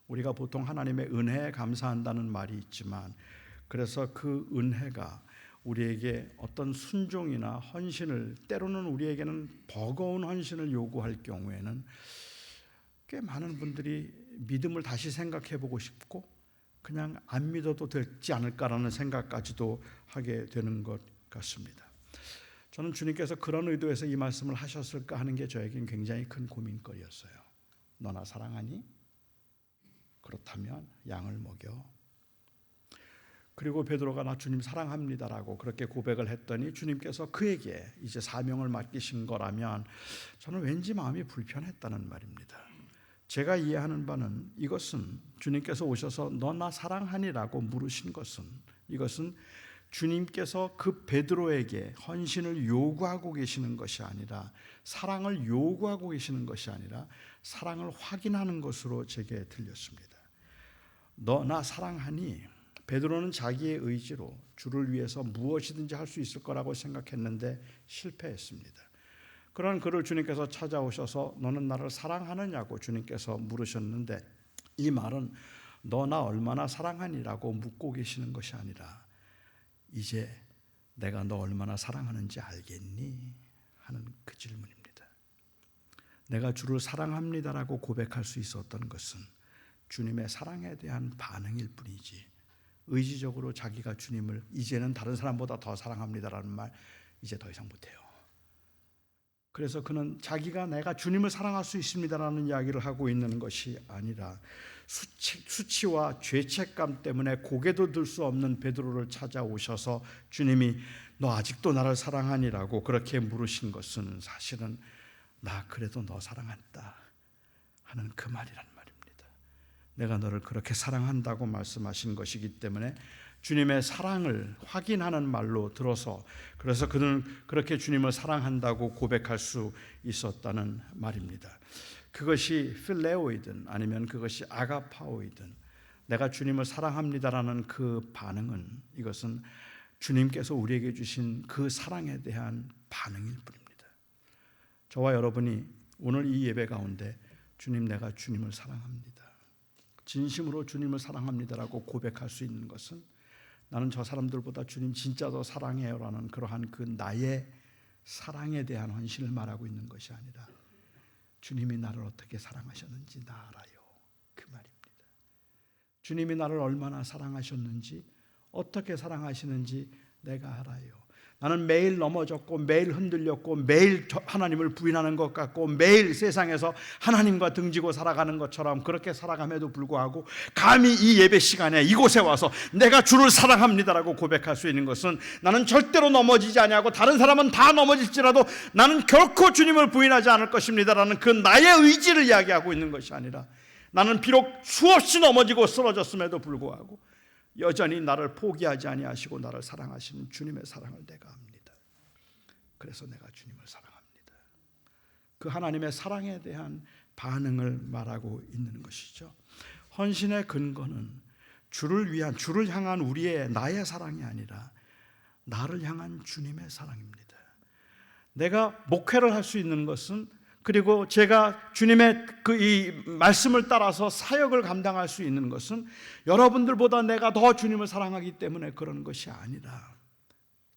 우리가 보통 하나님의 은혜에 감사한다는 말이 있지만, 그래서 그 은혜가 우리에게 어떤 순종이나 헌신을, 때로는 우리에게는 버거운 헌신을 요구할 경우에는 꽤 많은 분들이 믿음을 다시 생각해 보고 싶고 그냥 안 믿어도 되지 않을까라는 생각까지도 하게 되는 것 같습니다. 저는 주님께서 그런 의도에서 이 말씀을 하셨을까 하는 게 저에겐 굉장히 큰 고민거리였어요. 너나 사랑하니? 그렇다면 양을 먹여. 그리고 베드로가 나 주님 사랑합니다라고 그렇게 고백을 했더니 주님께서 그에게 이제 사명을 맡기신 거라면 저는 왠지 마음이 불편했다는 말입니다. 제가 이해하는 바는 이것은 주님께서 오셔서 너 나 사랑하니라고 물으신 것은 이것은 주님께서 그 베드로에게 헌신을 요구하고 계시는 것이 아니라 사랑을 요구하고 계시는 것이 아니라 사랑을 확인하는 것으로 제게 들렸습니다. 너 나 사랑하니? 베드로는 자기의 의지로 주를 위해서 무엇이든지 할 수 있을 거라고 생각했는데 실패했습니다. 그런 그를 주님께서 찾아오셔서 너는 나를 사랑하느냐고 주님께서 물으셨는데 이 말은 너 나 얼마나 사랑하니라고 묻고 계시는 것이 아니라 이제 내가 너 얼마나 사랑하는지 알겠니? 하는 그 질문입니다. 내가 주를 사랑합니다라고 고백할 수 있었던 것은 주님의 사랑에 대한 반응일 뿐이지 의지적으로 자기가 주님을 이제는 다른 사람보다 더 사랑합니다라는 말 이제 더 이상 못해요. 그래서 그는 자기가 내가 주님을 사랑할 수 있습니다라는 이야기를 하고 있는 것이 아니라 수치와 죄책감 때문에 고개도 들 수 없는 베드로를 찾아오셔서 주님이 너 아직도 나를 사랑하니라고 그렇게 물으신 것은 사실은 나 그래도 너 사랑한다 하는 그 말이란 말입니다. 내가 너를 그렇게 사랑한다고 말씀하신 것이기 때문에 주님의 사랑을 확인하는 말로 들어서 그래서 그는 그렇게 주님을 사랑한다고 고백할 수 있었다는 말입니다. 그것이 필레오이든 아니면 그것이 아가파오이든 내가 주님을 사랑합니다라는 그 반응은 이것은 주님께서 우리에게 주신 그 사랑에 대한 반응일 뿐입니다. 저와 여러분이 오늘 이 예배 가운데 주님 내가 주님을 사랑합니다. 진심으로 주님을 사랑합니다라고 고백할 수 있는 것은 나는 저 사람들보다 주님 진짜 더 사랑해요라는 그러한 그 나의 사랑에 대한 헌신을 말하고 있는 것이 아니라 주님이 나를 어떻게 사랑하셨는지 나 알아요. 그 말입니다. 주님이 나를 얼마나 사랑하셨는지 어떻게 사랑하시는지 내가 알아요. 나는 매일 넘어졌고 매일 흔들렸고 매일 하나님을 부인하는 것 같고 매일 세상에서 하나님과 등지고 살아가는 것처럼 그렇게 살아감에도 불구하고 감히 이 예배 시간에 이곳에 와서 내가 주를 사랑합니다라고 고백할 수 있는 것은 나는 절대로 넘어지지 아니하고 다른 사람은 다 넘어질지라도 나는 결코 주님을 부인하지 않을 것입니다라는 그 나의 의지를 이야기하고 있는 것이 아니라 나는 비록 수없이 넘어지고 쓰러졌음에도 불구하고 여전히 나를 포기하지 아니하시고 나를 사랑하시는 주님의 사랑을 내가 압니다. 그래서 내가 주님을 사랑합니다. 그 하나님의 사랑에 대한 반응을 말하고 있는 것이죠. 헌신의 근거는 주를 향한 나의 사랑이 아니라 나를 향한 주님의 사랑입니다. 내가 목회를 할 수 있는 것은 그리고 제가 주님의 이 말씀을 따라서 사역을 감당할 수 있는 것은 여러분들보다 내가 더 주님을 사랑하기 때문에 그런 것이 아니라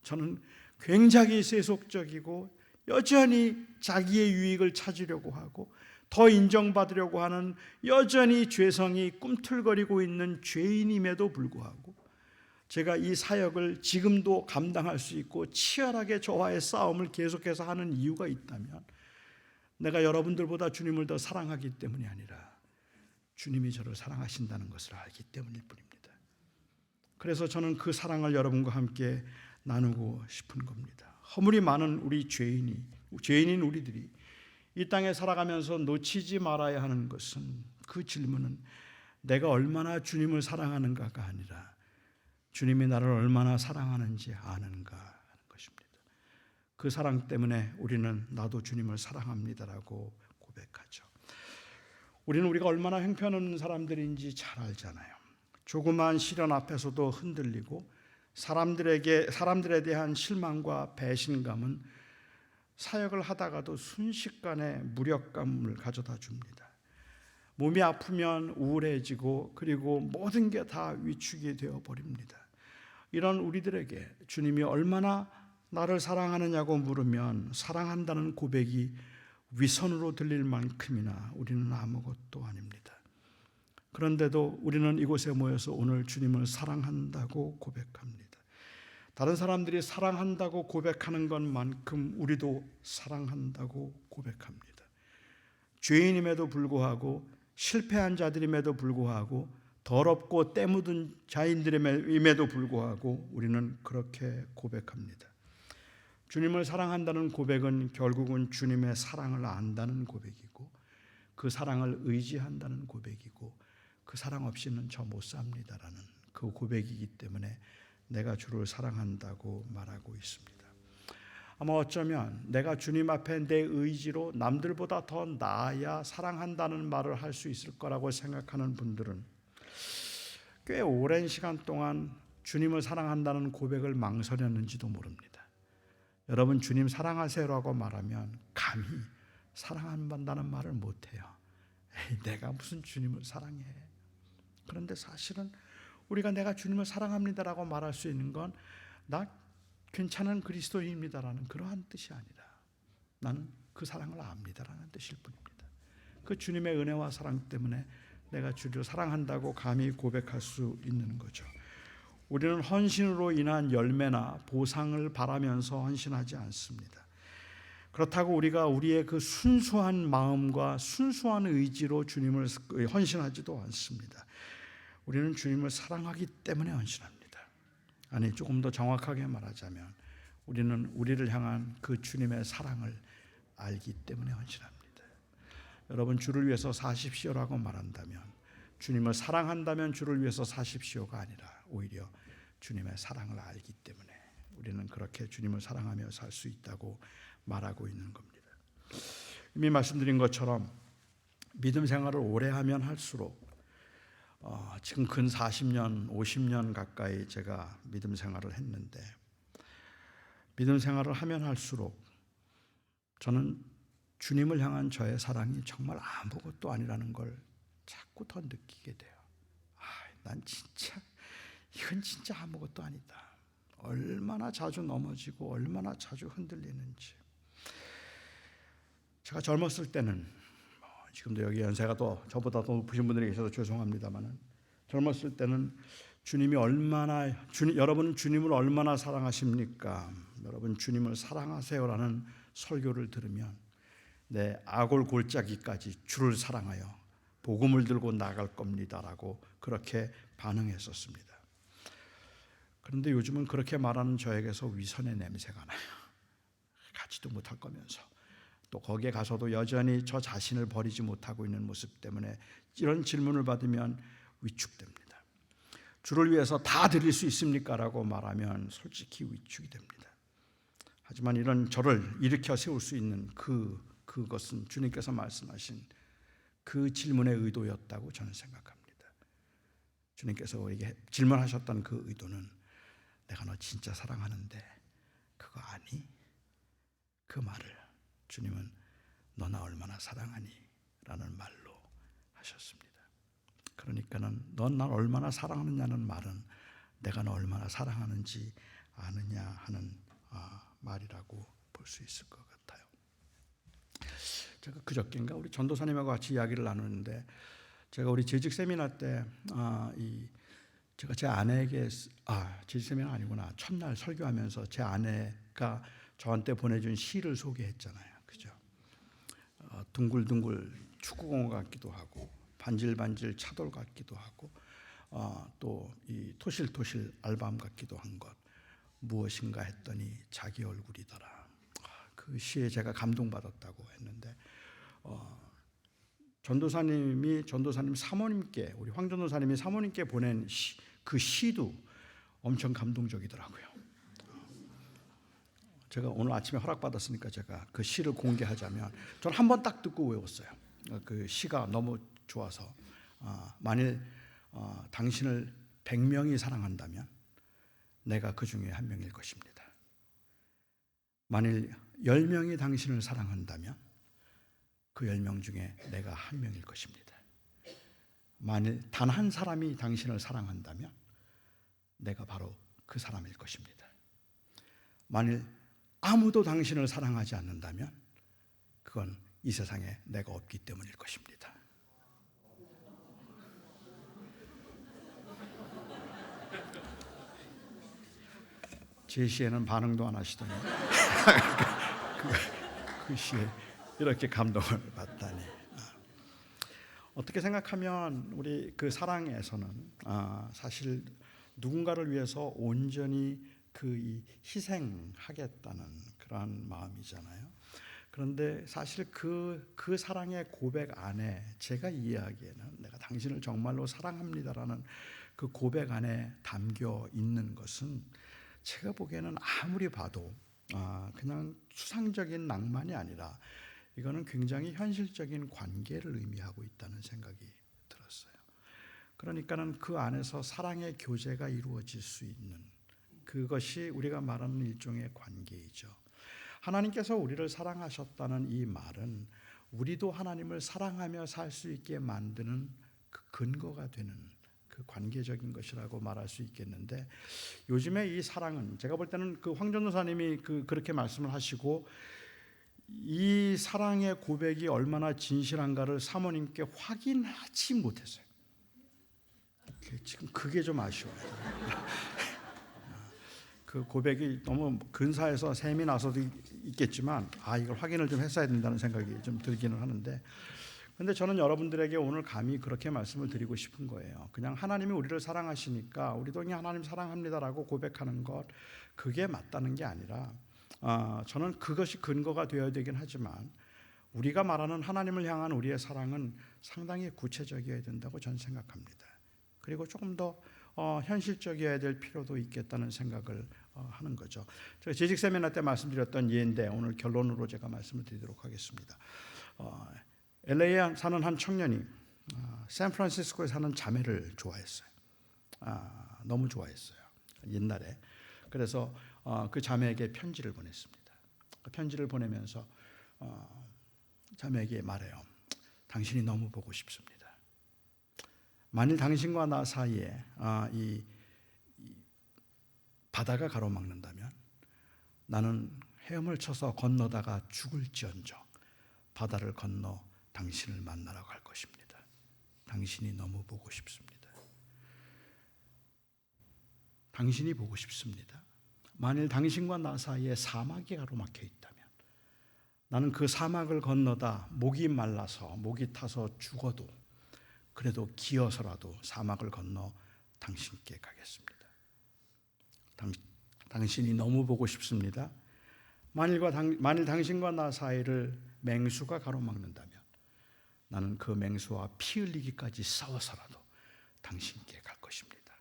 저는 굉장히 세속적이고 여전히 자기의 유익을 찾으려고 하고 더 인정받으려고 하는 여전히 죄성이 꿈틀거리고 있는 죄인임에도 불구하고 제가 이 사역을 지금도 감당할 수 있고 치열하게 저와의 싸움을 계속해서 하는 이유가 있다면 내가 여러분들보다 주님을 더 사랑하기 때문이 아니라 주님이 저를 사랑하신다는 것을 알기 때문일 뿐입니다. 그래서 저는 그 사랑을 여러분과 함께 나누고 싶은 겁니다. 허물이 많은 우리 죄인인 우리들이 이 땅에 살아가면서 놓치지 말아야 하는 것은 그 질문은 내가 얼마나 주님을 사랑하는가가 아니라 주님이 나를 얼마나 사랑하는지 아는가 하는 것입니다. 그 사랑 때문에 우리는 나도 주님을 사랑합니다라고 고백하죠. 우리는 우리가 얼마나 형편없는 사람들인지 잘 알잖아요. 조그마한 시련 앞에서도 흔들리고 사람들에 대한 실망과 배신감은 사역을 하다가도 순식간에 무력감을 가져다 줍니다. 몸이 아프면 우울해지고 그리고 모든 게 다 위축이 되어버립니다. 이런 우리들에게 주님이 얼마나 나를 사랑하느냐고 물으면 사랑한다는 고백이 위선으로 들릴 만큼이나 우리는 아무것도 아닙니다. 그런데도 우리는 이곳에 모여서 오늘 주님을 사랑한다고 고백합니다. 다른 사람들이 사랑한다고 고백하는 것만큼 우리도 사랑한다고 고백합니다. 죄인임에도 불구하고, 실패한 자들임에도 불구하고, 더럽고 때 묻은 자인들임에도 불구하고 우리는 그렇게 고백합니다. 주님을 사랑한다는 고백은 결국은 주님의 사랑을 안다는 고백이고, 그 사랑을 의지한다는 고백이고, 그 사랑 없이는 저 못 삽니다라는 그 고백이기 때문에 내가 주를 사랑한다고 말하고 있습니다. 아마 어쩌면 내가 주님 앞에 내 의지로 남들보다 더 나아야 사랑한다는 말을 할 수 있을 거라고 생각하는 분들은 꽤 오랜 시간 동안 주님을 사랑한다는 고백을 망설였는지도 모릅니다. 여러분, 주님 사랑하세요라고 말하면 감히 사랑한다는 말을 못해요. 에이, 내가 무슨 주님을 사랑해. 그런데 사실은 우리가 내가 주님을 사랑합니다라고 말할 수 있는 건 나 괜찮은 그리스도인입니다라는 그러한 뜻이 아니라 나는 그 사랑을 압니다라는 뜻일 뿐입니다. 그 주님의 은혜와 사랑 때문에 내가 주를 사랑한다고 감히 고백할 수 있는 거죠. 우리는 헌신으로 인한 열매나 보상을 바라면서 헌신하지 않습니다. 그렇다고 우리가 우리의 그 순수한 마음과 순수한 의지로 주님을 헌신하지도 않습니다. 우리는 주님을 사랑하기 때문에 헌신합니다. 아니, 조금 더 정확하게 말하자면 우리는 우리를 향한 그 주님의 사랑을 알기 때문에 헌신합니다. 여러분, 주를 위해서 사십시오라고 말한다면, 주님을 사랑한다면 주를 위해서 사십시오가 아니라 오히려 주님의 사랑을 알기 때문에 우리는 그렇게 주님을 사랑하며 살 수 있다고 말하고 있는 겁니다. 이미 말씀드린 것처럼 믿음 생활을 오래 하면 할수록 지금 근 40년, 50년 가까이 제가 믿음 생활을 했는데, 믿음 생활을 하면 할수록 저는 주님을 향한 저의 사랑이 정말 아무것도 아니라는 걸 자꾸 더 느끼게 돼요. 난 진짜 이건 진짜 아무것도 아니다. 얼마나 자주 넘어지고 얼마나 자주 흔들리는지. 제가 젊었을 때는, 지금도 여기 연세가 더 저보다 더 높으신 분들이 계셔서 죄송합니다만은, 젊었을 때는 여러분은 주님을 얼마나 사랑하십니까? 여러분 주님을 사랑하세요라는 설교를 들으면 내 아골 골짜기까지 주를 사랑하여 복음을 들고 나갈 겁니다라고 그렇게 반응했었습니다. 그런데 요즘은 그렇게 말하는 저에게서 위선의 냄새가 나요. 가지도 못할 거면서 또 거기에 가서도 여전히 저 자신을 버리지 못하고 있는 모습 때문에 이런 질문을 받으면 위축됩니다. 주를 위해서 다 드릴 수 있습니까? 라고 말하면 솔직히 위축이 됩니다. 하지만 이런 저를 일으켜 세울 수 있는 그것은 주님께서 말씀하신 그 질문의 의도였다고 저는 생각합니다. 주님께서 우리에게 질문하셨던 그 의도는 내가 너 진짜 사랑하는데 그거 아니? 그 말을 주님은 너 나 얼마나 사랑하니? 라는 말로 하셨습니다. 그러니까는 넌 날 얼마나 사랑하느냐는 말은 내가 너 얼마나 사랑하는지 아느냐 하는 말이라고 볼 수 있을 것 같아요. 제가 그저께인가 우리 전도사님하고 같이 이야기를 나누는데, 제가 우리 재직 세미나 때 제가 제 아내에게 재직 세미나 아니구나, 첫날 설교하면서 제 아내가 저한테 보내준 시를 소개했잖아요. 그죠? 둥글둥글 축구공 같기도 하고 반질반질 차돌 같기도 하고 또 이 토실토실 알밤 같기도 한 것, 무엇인가 했더니 자기 얼굴이더라. 그 시에 제가 감동받았다고 했는데, 전도사님 사모님께, 우리 황 전도사님이 사모님께 보낸 그 시도 엄청 감동적이더라고요. 제가 오늘 아침에 허락받았으니까 제가 그 시를 공개하자면, 저는 한 번 딱 듣고 외웠어요. 그 시가 너무 좋아서, 만일 당신을 100명이 사랑한다면 내가 그 중에 한 명일 것입니다. 만일 10명이 당신을 사랑한다면 그 10명 중에 내가 한 명일 것입니다. 만일 단 한 사람이 당신을 사랑한다면 내가 바로 그 사람일 것입니다. 만일 아무도 당신을 사랑하지 않는다면 그건 이 세상에 내가 없기 때문일 것입니다. 제시에는 반응도 안 하시더니 그 시에 이렇게 감동을 받다니. 어떻게 생각하면 우리 그 사랑에서는 사실 누군가를 위해서 온전히 그 희생하겠다는 그런 마음이잖아요. 그런데 사실 그 사랑의 고백 안에 제가 이해하기에는 내가 당신을 정말로 사랑합니다라는 그 고백 안에 담겨 있는 것은 제가 보기에는 아무리 봐도 그냥 추상적인 낭만이 아니라 이거는 굉장히 현실적인 관계를 의미하고 있다는 생각이 들었어요. 그러니까는 그 안에서 사랑의 교제가 이루어질 수 있는 그것이 우리가 말하는 일종의 관계이죠. 하나님께서 우리를 사랑하셨다는 이 말은 우리도 하나님을 사랑하며 살 수 있게 만드는 그 근거가 되는 그 관계적인 것이라고 말할 수 있겠는데, 요즘에 이 사랑은 제가 볼 때는 그 황전도사님이 그렇게 말씀을 하시고 이 사랑의 고백이 얼마나 진실한가를 사모님께 확인하지 못했어요. 지금 그게 좀 아쉬워요. 그 고백이 너무 근사해서 셈이 나서도 있겠지만 이걸 확인을 좀 했어야 된다는 생각이 좀 들기는 하는데, 근데 저는 여러분들에게 오늘 감히 그렇게 말씀을 드리고 싶은 거예요. 그냥 하나님이 우리를 사랑하시니까 우리도 그냥 하나님 사랑합니다라고 고백하는 것, 그게 맞다는 게 아니라 저는 그것이 근거가 되어야 되긴 하지만 우리가 말하는 하나님을 향한 우리의 사랑은 상당히 구체적이어야 된다고 저는 생각합니다. 그리고 조금 더 현실적이어야 될 필요도 있겠다는 생각을 하는 거죠. 제가 재직 세미나 때 말씀드렸던 예인데 오늘 결론으로 제가 말씀을 드리도록 하겠습니다. LA에 사는 한 청년이 샌프란시스코에 사는 자매를 좋아했어요. 너무 좋아했어요. 옛날에. 그래서 그 자매에게 편지를 보냈습니다. 그 편지를 보내면서 자매에게 말해요. 당신이 너무 보고 싶습니다. 만일 당신과 나 사이에 이 바다가 가로막는다면 나는 헤엄을 쳐서 건너다가 죽을지언정 바다를 건너 당신을 만나러 갈 것입니다. 당신이 너무 보고 싶습니다. 당신이 보고 싶습니다. 만일 당신과 나 사이에 사막이 가로막혀 있다면 나는 그 사막을 건너다 목이 말라서 목이 타서 죽어도 그래도 기어서라도 사막을 건너 당신께 가겠습니다. 당신이 너무 보고 싶습니다. 만일 당신과 나 사이를 맹수가 가로막는다면 나는 그 맹수와 피 흘리기까지 싸워서라도 당신께 갈 것입니다.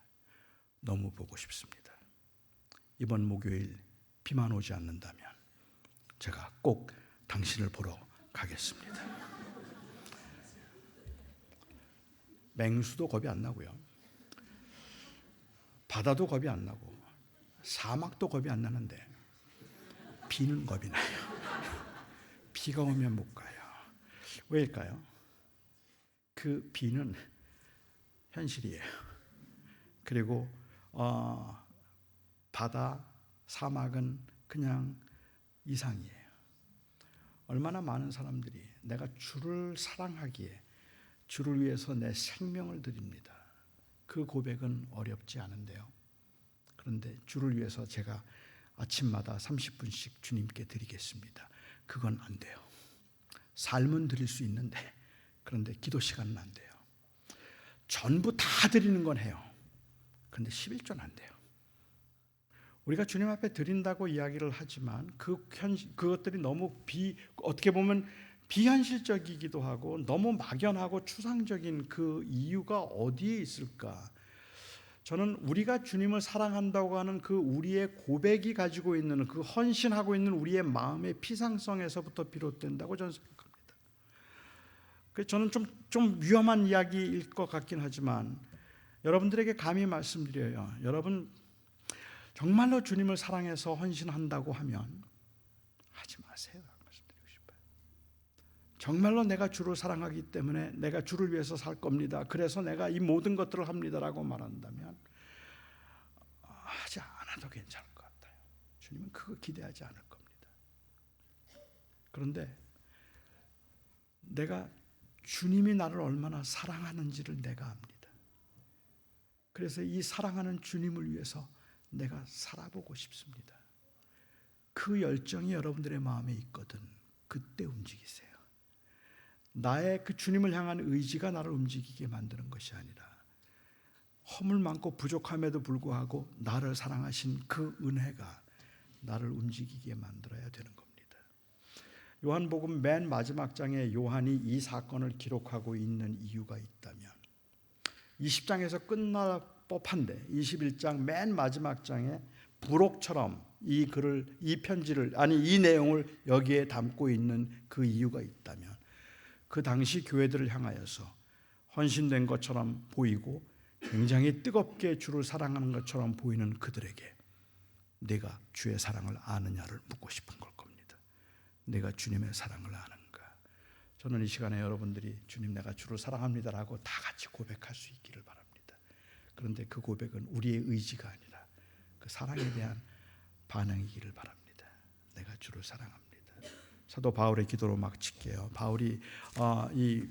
너무 보고 싶습니다. 이번 목요일 비만 오지 않는다면 제가 꼭 당신을 보러 가겠습니다. 맹수도 겁이 안 나고요. 바다도 겁이 안 나고 사막도 겁이 안 나는데 비는 겁이 나요. 비가 오면 못 가요. 왜일까요? 그 비는 현실이에요. 그리고 바다, 사막은 그냥 이상이에요. 얼마나 많은 사람들이 내가 주를 사랑하기에 주를 위해서 내 생명을 드립니다. 그 고백은 어렵지 않은데요. 그런데 주를 위해서 제가 아침마다 30분씩 주님께 드리겠습니다. 그건 안 돼요. 삶은 드릴 수 있는데 그런데 기도 시간은 안 돼요. 전부 다 드리는 건 해요. 그런데 11조는 안 돼요. 우리가 주님 앞에 드린다고 이야기를 하지만 그것들이 너무 어떻게 보면 비현실적이기도 하고 너무 막연하고 추상적인 그 이유가 어디에 있을까? 저는 우리가 주님을 사랑한다고 하는 그 우리의 고백이 가지고 있는 그 헌신하고 있는 우리의 마음의 피상성에서부터 비롯된다고 저는 생각합니다. 저는 좀 위험한 이야기일 것 같긴 하지만 여러분들에게 감히 말씀드려요. 여러분 정말로 주님을 사랑해서 헌신한다고 하면 하지 마세요. 말씀드리고 싶어요. 정말로 내가 주를 사랑하기 때문에 내가 주를 위해서 살 겁니다. 그래서 내가 이 모든 것들을 합니다라고 말한다면 하지 않아도 괜찮을 것 같아요. 주님은 그거 기대하지 않을 겁니다. 그런데 내가 주님이 나를 얼마나 사랑하는지를 내가 압니다. 그래서 이 사랑하는 주님을 위해서 내가 살아보고 싶습니다. 그 열정이 여러분들의 마음에 있거든 그때 움직이세요. 나의 그 주님을 향한 의지가 나를 움직이게 만드는 것이 아니라 허물 많고 부족함에도 불구하고 나를 사랑하신 그 은혜가 나를 움직이게 만들어야 되는 겁니다. 요한복음 맨 마지막 장에 요한이 이 사건을 기록하고 있는 이유가 있다면 20장에서 끝날 법한데 21장 맨 마지막 장에 부록처럼 이 글을, 이 편지를, 이 내용을 여기에 담고 있는 그 이유가 있다면 그 당시 교회들을 향하여서 헌신된 것처럼 보이고 굉장히 뜨겁게 주를 사랑하는 것처럼 보이는 그들에게 내가 주의 사랑을 아느냐를 묻고 싶은 걸 겁니다. 내가 주님의 사랑을 아는가? 저는 이 시간에 여러분들이 주님 내가 주를 사랑합니다라고 다 같이 고백할 수 있기를 바랍니다. 그런데 그 고백은 우리의 의지가 아니라 그 사랑에 대한 반응이기를 바랍니다. 내가 주를 사랑합니다. 사도 바울의 기도로 마칠게요. 바울이 이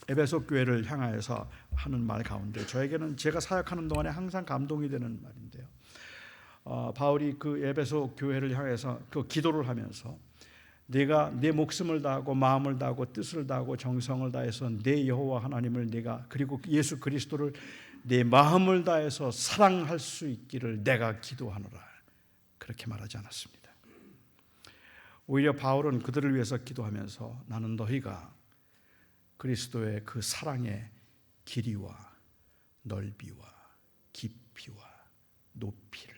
에베소 교회를 향하여서 하는 말 가운데 저에게는 제가 사역하는 동안에 항상 감동이 되는 말인데요. 바울이 그 에베소 교회를 향해서 그 기도를 하면서 내가 내 목숨을 다하고 마음을 다하고 뜻을 다하고 정성을 다해서 내 여호와 하나님을 내가 그리고 예수 그리스도를 내 마음을 다해서 사랑할 수 있기를 내가 기도하노라 그렇게 말하지 않았습니다. 오히려 바울은 그들을 위해서 기도하면서 나는 너희가 그리스도의 그 사랑의 길이와 넓이와 깊이와 높이를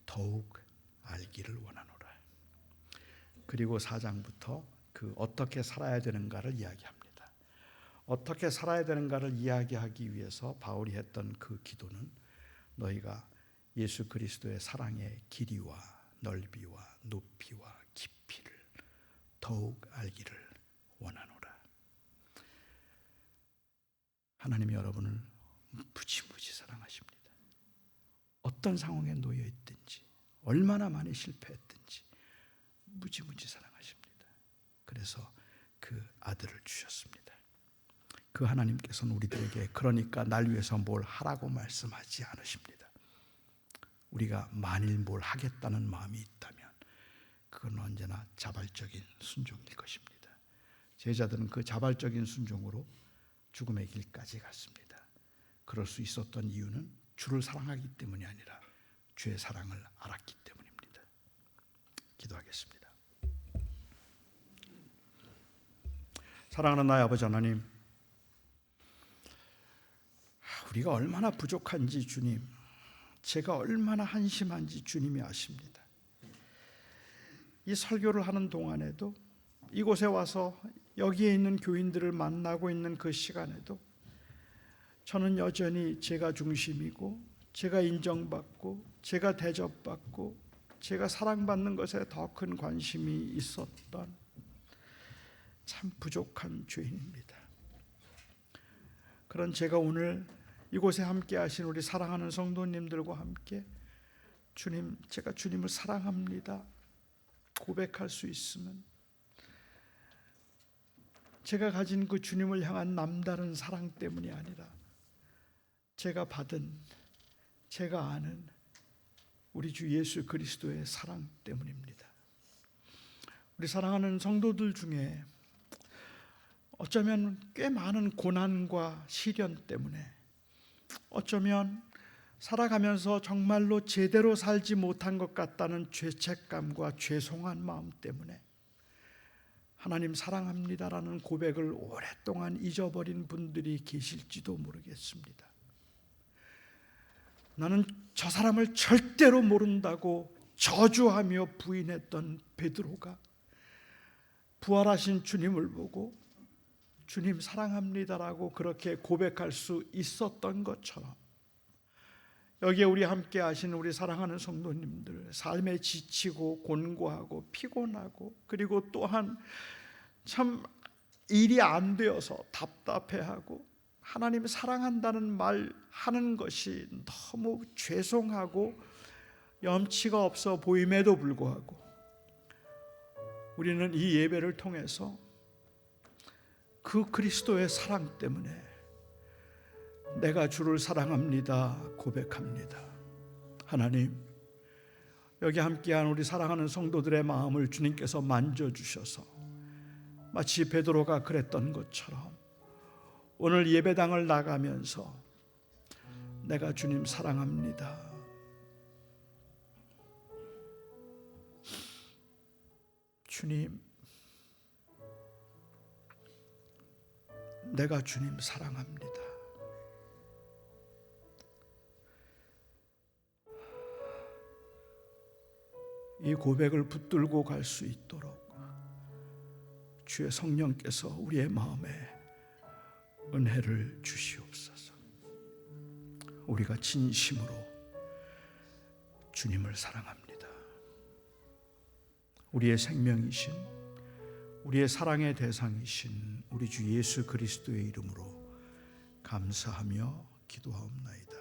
더욱 알기를 원하노라. 그리고 4장부터 그 어떻게 살아야 되는가를 이야기합니다. 어떻게 살아야 되는가를 이야기하기 위해서 바울이 했던 그 기도는 너희가 예수 그리스도의 사랑의 길이와 넓이와 높이와 깊이를 더욱 알기를 원하노라. 하나님이 여러분을 무지무지 사랑하십니다. 어떤 상황에 놓여 있든지 얼마나 많이 실패했든지 무지무지 사랑하십니다. 그래서 그 아들을 주셨습니다. 그 하나님께서는 우리들에게 그러니까 날 위해서 뭘 하라고 말씀하지 않으십니다. 우리가 만일 뭘 하겠다는 마음이 있다면 그건 언제나 자발적인 순종일 것입니다. 제자들은 그 자발적인 순종으로 죽음의 길까지 갔습니다. 그럴 수 있었던 이유는 주를 사랑하기 때문이 아니라 주의 사랑을 알았기 때문입니다. 기도하겠습니다. 사랑하는 나의 아버지 하나님, 우리가 얼마나 부족한지 주님, 제가 얼마나 한심한지 주님이 아십니다. 이 설교를 하는 동안에도 이곳에 와서 여기에 있는 교인들을 만나고 있는 그 시간에도 저는 여전히 제가 중심이고 제가 인정받고 제가 대접받고 제가 사랑받는 것에 더 큰 관심이 있었던 참 부족한 죄인입니다. 그런 제가 오늘 이곳에 함께 하신 우리 사랑하는 성도님들과 함께 주님, 제가 주님을 사랑합니다 고백할 수 있으면 제가 가진 그 주님을 향한 남다른 사랑 때문이 아니라 제가 받은, 제가 아는 우리 주 예수 그리스도의 사랑 때문입니다. 우리 사랑하는 성도들 중에 어쩌면 꽤 많은 고난과 시련 때문에 어쩌면 살아가면서 정말로 제대로 살지 못한 것 같다는 죄책감과 죄송한 마음 때문에 하나님 사랑합니다라는 고백을 오랫동안 잊어버린 분들이 계실지도 모르겠습니다. 나는 저 사람을 절대로 모른다고 저주하며 부인했던 베드로가 부활하신 주님을 보고 주님 사랑합니다라고 그렇게 고백할 수 있었던 것처럼 여기에 우리 함께 하시는 우리 사랑하는 성도님들, 삶에 지치고 곤고하고 피곤하고 그리고 또한 참 일이 안 되어서 답답해하고 하나님 사랑한다는 말 하는 것이 너무 죄송하고 염치가 없어 보임에도 불구하고 우리는 이 예배를 통해서 그 그리스도의 사랑 때문에 내가 주를 사랑합니다 고백합니다. 하나님, 여기 함께한 우리 사랑하는 성도들의 마음을 주님께서 만져주셔서 마치 베드로가 그랬던 것처럼 오늘 예배당을 나가면서 내가 주님 사랑합니다, 주님, 내가 주님 사랑합니다, 이 고백을 붙들고 갈 수 있도록 주의 성령께서 우리의 마음에 은혜를 주시옵소서. 우리가 진심으로 주님을 사랑합니다. 우리의 생명이신, 우리의 사랑의 대상이신 우리 주 예수 그리스도의 이름으로 감사하며 기도하옵나이다.